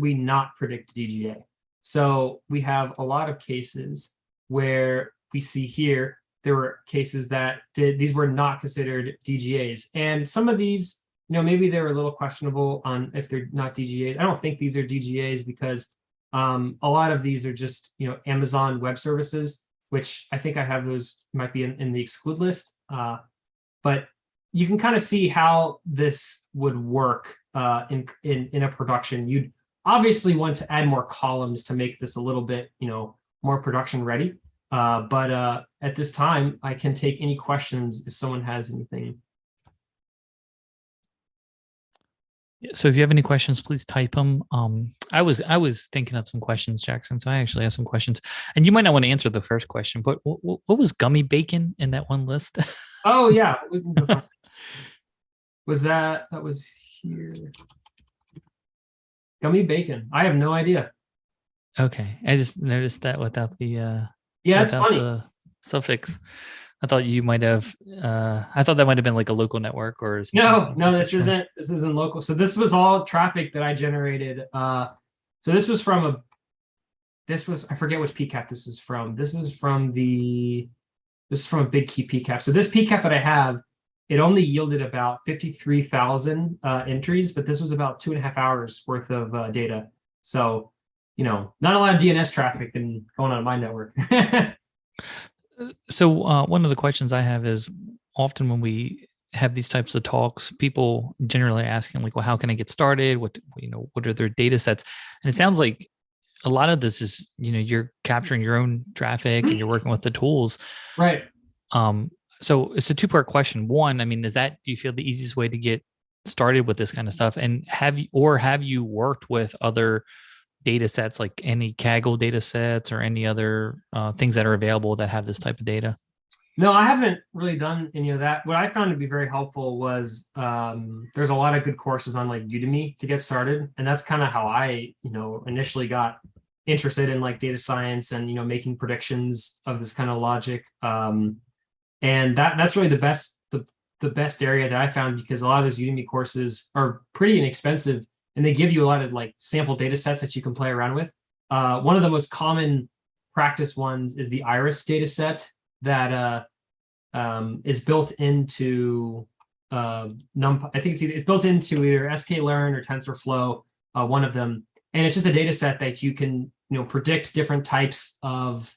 we not predict DGA. So we have a lot of cases where we see here there were cases that these were not considered DGAs, and some of these maybe they're a little questionable on if they're not DGAs. I don't think these are DGAs because a lot of these are just Amazon Web Services, which I think I have those might be in the exclude list. But you can kind of see how this would work in a production. You'd obviously want to add more columns to make this a little bit more production ready. But at this time, I can take any questions if someone has anything. So if you have any questions, please type them. I was thinking of some questions, Jackson. So I actually have some questions, and you might not want to answer the first question, but what was gummy bacon in that one list? Oh yeah, that was here? Gummy bacon. I have no idea. Okay, I just noticed that without the yeah, it's funny. The suffix. I thought you might have. I thought that might have been like a local network or something. No, this isn't local. So this was all traffic that I generated. So this was from I forget which PCAP this is from. This is from a big key PCAP. So this PCAP that I have, it only yielded about 53,000 entries, but this was about 2.5 hours worth of data. So not a lot of DNS traffic going on my network. So one of the questions I have is often when we have these types of talks, people generally asking like, well, how can I get started? What are their data sets? And it sounds like a lot of this is, you're capturing your own traffic and you're working with the tools. Right. So it's a 2-part question. One, I mean, do you feel the easiest way to get started with this kind of stuff? And have you worked with other data sets, like any Kaggle data sets or any other things that are available that have this type of data? No, I haven't really done any of that. What I found to be very helpful was there's a lot of good courses on like Udemy to get started. And that's kind of how I, initially got interested in like data science and, making predictions of this kind of logic. And that's really the best area that I found, because a lot of those Udemy courses are pretty inexpensive and they give you a lot of like sample data sets that you can play around with. One of the most common practice ones is the Erias data set that is built into I think it's built into either scikit-learn or TensorFlow, one of them, and it's just a data set that you can predict different types of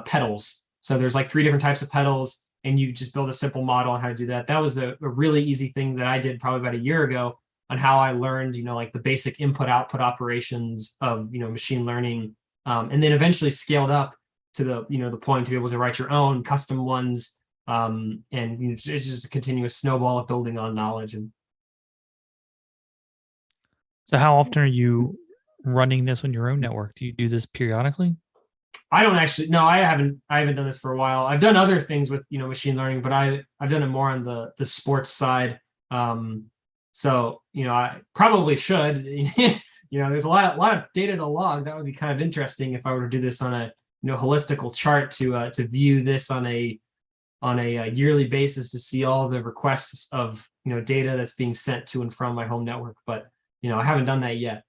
petals. So there's like 3 different types of petals, and you just build a simple model on how to do that. That was a really easy thing that I did probably about a year ago on how I learned, like the basic input-output operations of, machine learning, and then eventually scaled up to the point to be able to write your own custom ones. And it's just a continuous snowball of building on knowledge. And so how often are you running this on your own network? Do you do this periodically? I don't actually, no, I haven't done this for a while. I've done other things with, machine learning, but I've done it more on the sports side. So, I probably should, there's a lot of data to log. That would be kind of interesting if I were to do this on a, holistical chart to view this on a yearly basis to see all the requests of, data that's being sent to and from my home network. But, I haven't done that yet.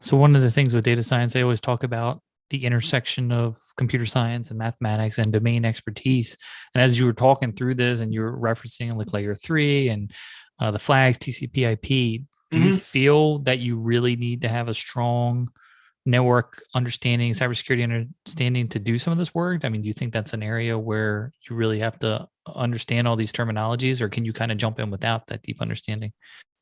So one of the things with data science, they always talk about the intersection of computer science and mathematics and domain expertise. And as you were talking through this and you were referencing like layer 3 and the flags, TCP IP, do you feel that you really need to have a strong network understanding, cybersecurity understanding to do some of this work? I mean, do you think that's an area where you really have to understand all these terminologies, or can you kind of jump in without that deep understanding?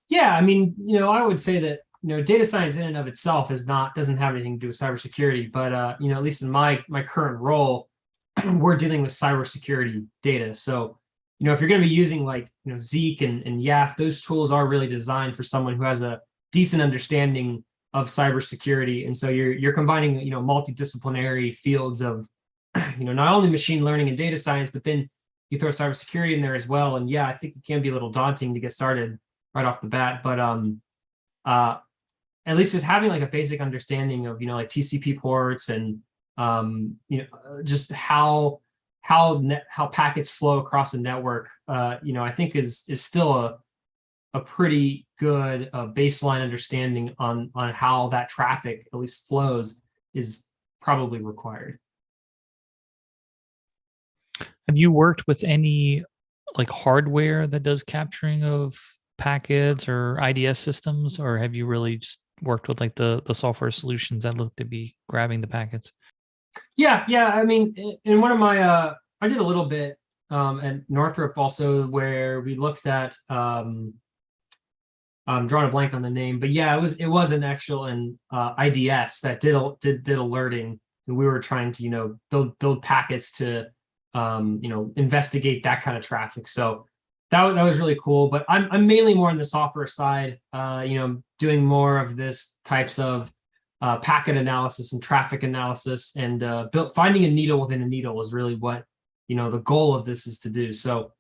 Yeah, I mean, I would say that data science in and of itself doesn't have anything to do with cybersecurity, but at least in my current role, we're dealing with cybersecurity data. So, if you're going to be using like Zeek and YAF, those tools are really designed for someone who has a decent understanding of cybersecurity, and so you're combining multidisciplinary fields of not only machine learning and data science, but then you throw cybersecurity in there as well. And yeah, I think it can be a little daunting to get started right off the bat, but at least just having like a basic understanding of like TCP ports and just how packets flow across the network, I think is still a pretty good baseline understanding on how that traffic at least flows is probably required. Have you worked with any like hardware that does capturing of packets or IDS systems, or have you really just worked with like the software solutions that look to be grabbing the packets? Yeah. I mean, in one of my, I did a little bit at Northrop also, where we looked at, I'm drawing a blank on the name, but yeah, it was an actual IDS that did alerting, and we were trying to build packets to investigate that kind of traffic. So that was really cool. But I'm mainly more on the software side, doing more of this types of packet analysis and traffic analysis, and finding a needle within a needle is really what the goal of this is to do. So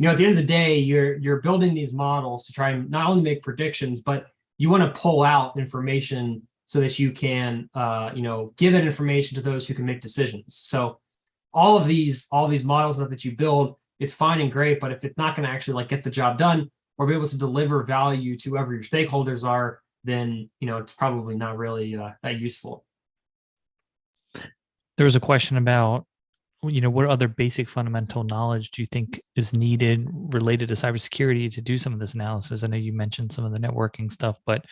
at the end of the day, you're building these models to try and not only make predictions, but you want to pull out information so that you can give that information to those who can make decisions. So all of these models that you build, it's fine and great, but if it's not going to actually like get the job done or be able to deliver value to whoever your stakeholders are, then it's probably not really that useful. There was a question about what other basic fundamental knowledge do you think is needed related to cybersecurity to do some of this analysis? I know you mentioned some of the networking stuff, but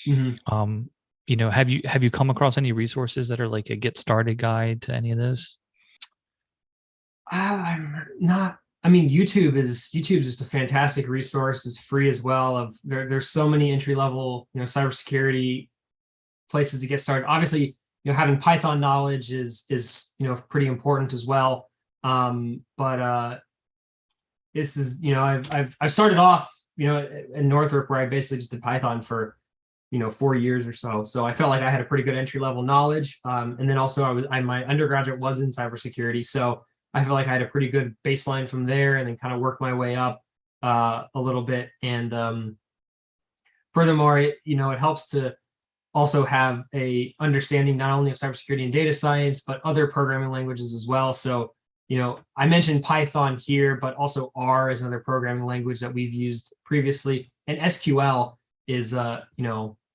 have you come across any resources that are like a get started guide to any of this? I'm not. I mean, YouTube is just a fantastic resource. It's free as well. There's so many entry level cybersecurity places to get started. Obviously, having Python knowledge is pretty important as well. But this is I've started off in Northrop, where I basically just did Python for 4 years or so. So I felt like I had a pretty good entry level knowledge. And then also my undergraduate was in cybersecurity, so I feel like I had a pretty good baseline from there, and then kind of worked my way up a little bit. And furthermore, it helps to also have a understanding not only of cybersecurity and data science, but other programming languages as well. So, I mentioned Python here, but also R is another programming language that we've used previously, and SQL is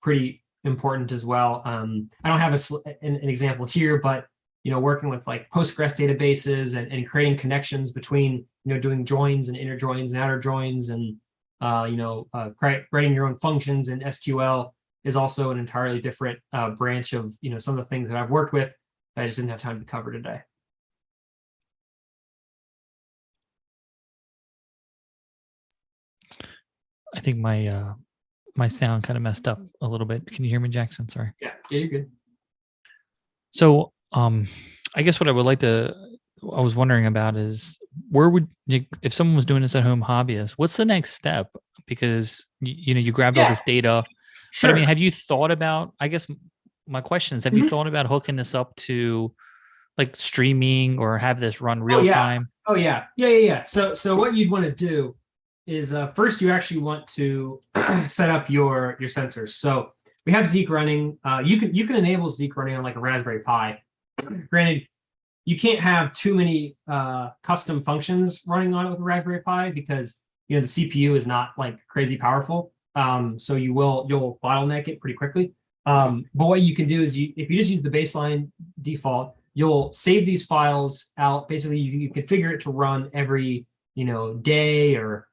pretty important as well. I don't have an example here, but working with like Postgres databases and creating connections between doing joins and inner joins and outer joins, and writing your own functions in SQL is also an entirely different branch of some of the things that I've worked with that I just didn't have time to cover today. I think my sound kind of messed up a little bit. Can you hear me, Jackson? Sorry. Yeah, you're good. So I guess what I was wondering about is, where would you, if someone was doing this at home, hobbyist, what's the next step? Because you grabbed all this data, Sure. but I mean, have you thought about, I guess my question is, have you thought about hooking this up to like streaming or have this run real time? Oh yeah. So what you'd want to do is first you actually want to set up your sensors. So we have Zeek running. You can enable Zeek running on like a Raspberry Pi. Granted, you can't have too many custom functions running on it with a Raspberry Pi because the CPU is not like crazy powerful. So you'll bottleneck it pretty quickly. But what you can do is if you just use the baseline default, you'll save these files out. Basically, you configure it to run every day or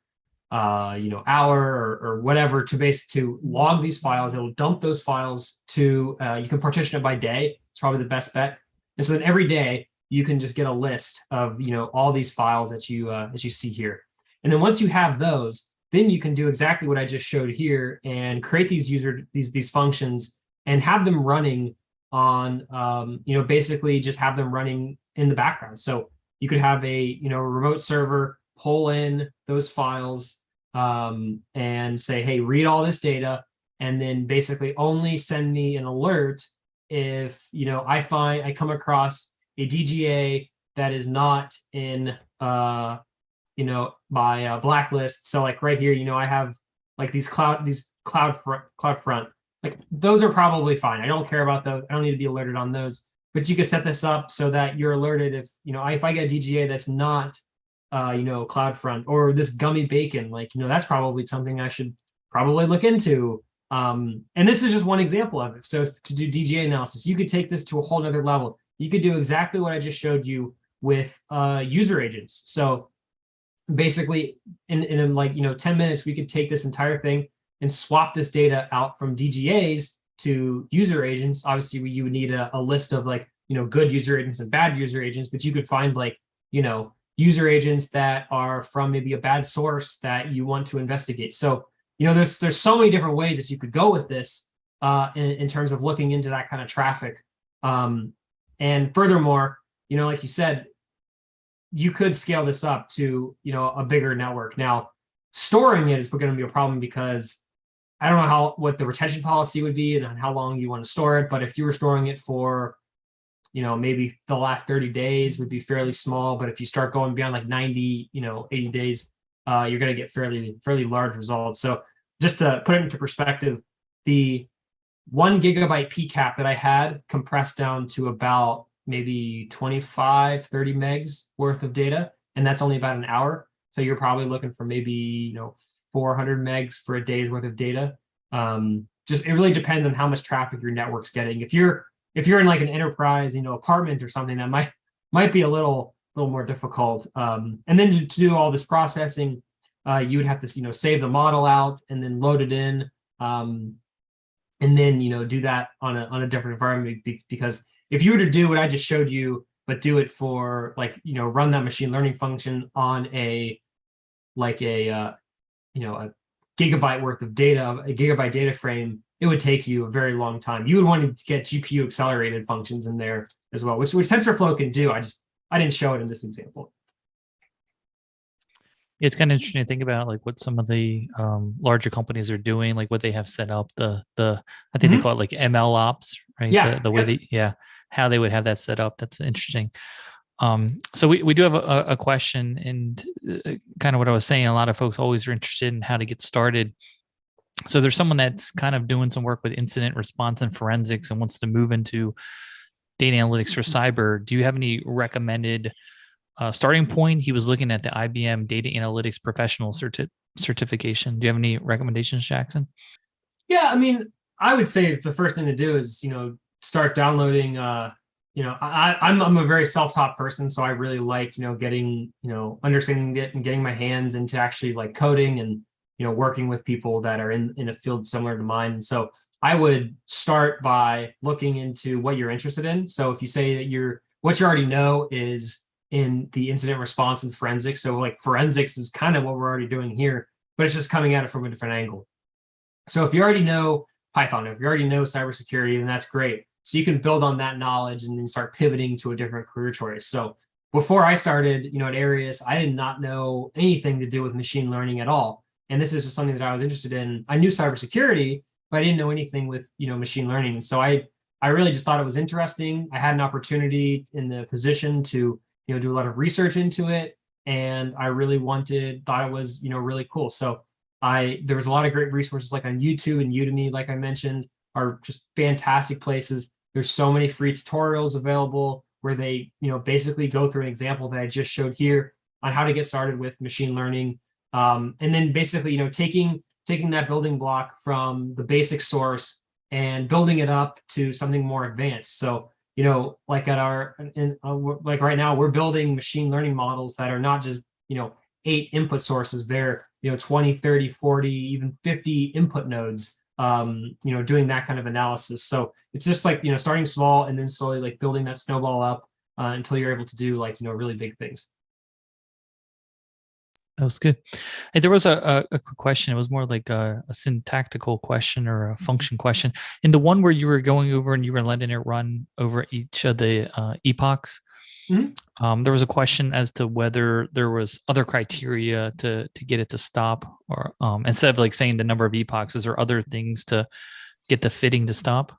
hour or whatever to log these files. It'll dump those files to you can partition it by day. It's probably the best bet. And so then every day you can just get a list of all these files that you see here. And then once you have those, then you can do exactly what I just showed here and create these functions and have them running on basically just have them running in the background. So you could have a remote server pull in those files and say, hey, read all this data, and then basically only send me an alert if I come across a DGA that is not in my blacklist. So like right here, I have like these CloudFront, like those are probably fine. I don't care about those. I don't need to be alerted on those. But you can set this up so that you're alerted if if I get a DGA that's not CloudFront or this gummy bacon, like that's probably something I should probably look into. And this is just one example of it. So to do DGA analysis, you could take this to a whole nother level. You could do exactly what I just showed you with user agents. So basically in like 10 minutes, we could take this entire thing and swap this data out from DGAs to user agents. Obviously, you would need a list of like good user agents and bad user agents, but you could find like user agents that are from maybe a bad source that you want to investigate. So there's so many different ways that you could go with this in terms of looking into that kind of traffic. And furthermore, like you said, you could scale this up to a bigger network. Now, storing it is going to be a problem because I don't know what the retention policy would be and how long you want to store it. But if you were storing it for maybe the last 30 days would be fairly small. But if you start going beyond like 90, 80 days, you're going to get fairly large results. So just to put it into perspective, the 1 gigabyte PCAP that I had compressed down to about maybe 25, 30 megs worth of data. And that's only about an hour. So you're probably looking for maybe, 400 megs for a day's worth of data. It really depends on how much traffic your network's getting. If you're in like an enterprise, apartment or something, that might be a little more difficult. And then to do all this processing, you would have to save the model out and then load it in, and then do that on a different environment. Because if you were to do what I just showed you, but do it for like run that machine learning function on a gigabyte worth of data, a gigabyte data frame, it would take you a very long time. You would want to get GPU accelerated functions in there as well, which TensorFlow can do. I didn't show it in this example. It's kind of interesting to think about like what some of the larger companies are doing, like what they have set up. I think they call it like ML ops, right? Yeah. The way how they would have that set up. That's interesting. So we do have a question, and kind of what I was saying, a lot of folks always are interested in how to get started. So there's someone that's kind of doing some work with incident response and forensics and wants to move into data analytics for cyber. Do you have any recommended starting point? He was looking at the IBM Data Analytics Professional Certification. Do you have any recommendations, Jackson? Yeah, I mean, I would say the first thing to do is, start downloading. I'm a very self-taught person, so I really like, getting, understanding it and getting my hands into actually like coding and, working with people that are in a field similar to mine. And so I would start by looking into what you're interested in. So if you say that what you already know is in the incident response and forensics. So like forensics is kind of what we're already doing here, but it's just coming at it from a different angle. So if you already know Python, if you already know cybersecurity, then that's great. So you can build on that knowledge and then start pivoting to a different career choice. So before I started, at Erias, I did not know anything to do with machine learning at all. And this is just something that I was interested in. I knew cybersecurity, but I didn't know anything with, machine learning. And so I really just thought it was interesting. I had an opportunity in the position to, do a lot of research into it. And I really thought it was, really cool. So there was a lot of great resources like on YouTube and Udemy, like I mentioned, are just fantastic places. There's so many free tutorials available where they, basically go through an example that I just showed here on how to get started with machine learning. And then basically, taking that building block from the basic source and building it up to something more advanced. So, like like right now, we're building machine learning models that are not just, 8 input sources. They're 20, 30, 40, even 50 input nodes, doing that kind of analysis. So it's just like, starting small and then slowly like building that snowball up until you're able to do like, really big things. That was good. Hey, there was a quick question. It was more like a syntactical question or a function question. In the one where you were going over and you were letting it run over each of the epochs, there was a question as to whether there was other criteria to get it to stop, or instead of like saying the number of epochs, is there other things to get the fitting to stop?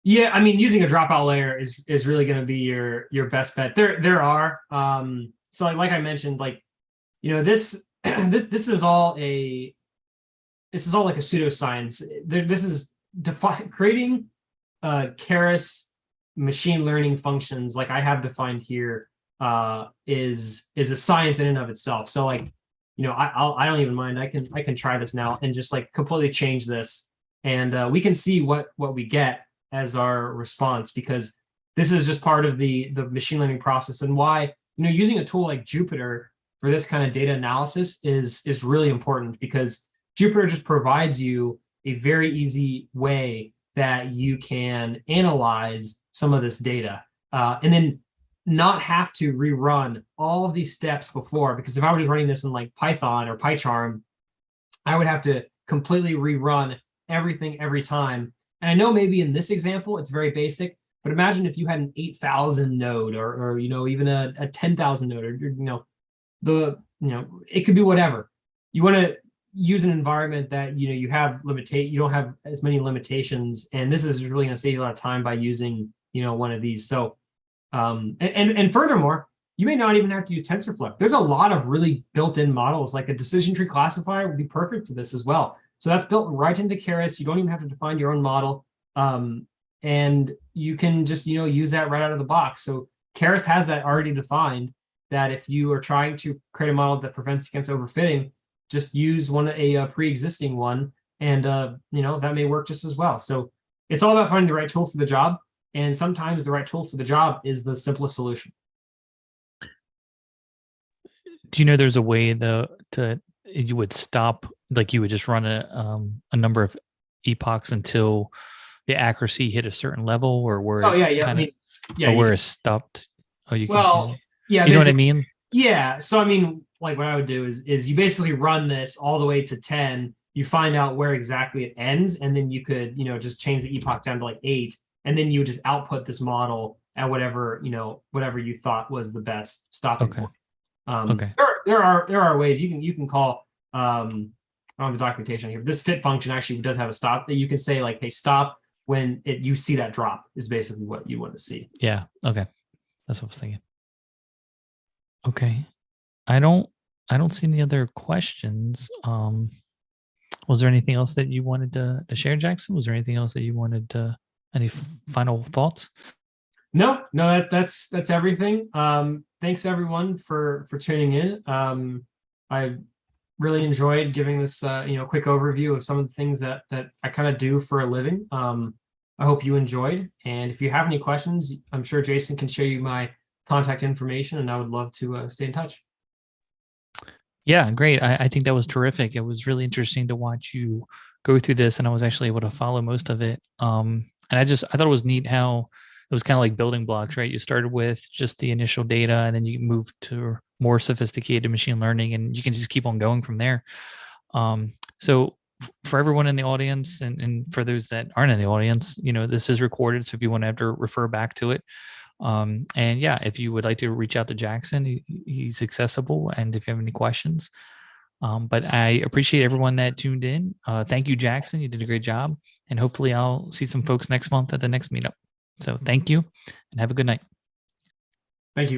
Yeah, I mean, using a dropout layer is really going to be your best bet. There are so like I mentioned, like this this is all like a pseudoscience. This is creating Keras machine learning functions like I have defined here is a science in and of itself. So like, I don't even mind. I can try this now and just like completely change this, and we can see what we get as our response, because this is just part of the machine learning process, and why using a tool like Jupyter for this kind of data analysis is really important, because Jupyter just provides you a very easy way that you can analyze some of this data and then not have to rerun all of these steps before. Because if I were just running this in like Python or PyCharm, I would have to completely rerun everything every time. And I know maybe in this example, it's very basic, but imagine if you had an 8,000 node or even a 10,000 node, or, it could be whatever. You want to use an environment that, you don't have as many limitations. And this is really going to save you a lot of time by using, one of these. So, and furthermore, you may not even have to use TensorFlow. There's a lot of really built-in models, like a decision tree classifier would be perfect for this as well. So that's built right into Keras. You don't even have to define your own model. And you can just, use that right out of the box. So Keras has that already defined, that if you are trying to create a model that prevents against overfitting, just use a pre-existing one, and that may work just as well. So it's all about finding the right tool for the job, and sometimes the right tool for the job is the simplest solution. Do you know there's a way you would stop, like you would just run a number of epochs until the accuracy hit a certain level, or where where it's stopped? Oh, you can change it. Yeah, you know what I mean? Yeah. So I mean, like what I would do is you basically run this all the way to 10. You find out where exactly it ends, and then you could, just change the epoch down to like 8, and then you would just output this model at whatever you thought was the best stopping point. Okay. There are ways you can call. I don't have the documentation here, but this fit function actually does have a stop that you can say like, hey, stop when you see that drop, is basically what you want to see. Yeah. Okay. That's what I was thinking. Okay. I don't see any other questions. Was there anything else that you wanted to share, Jackson? Was there anything else that you wanted any final thoughts? No, that's everything. Thanks everyone for tuning in. really enjoyed giving this quick overview of some of the things that I kind of do for a living. I hope you enjoyed. And if you have any questions, I'm sure Jason can share you my contact information, and I would love to stay in touch. Yeah, great. I think that was terrific. It was really interesting to watch you go through this, and I was actually able to follow most of it. And I thought it was neat how it was kind of like building blocks, right? You started with just the initial data, and then you moved to more sophisticated machine learning, and you can just keep on going from there. So for everyone in the audience, and for those that aren't in the audience, this is recorded. So if you want to ever refer back to it, and yeah, if you would like to reach out to Jackson, he's accessible. And if you have any questions, but I appreciate everyone that tuned in. Thank you, Jackson. You did a great job. And hopefully I'll see some folks next month at the next meetup. So thank you and have a good night.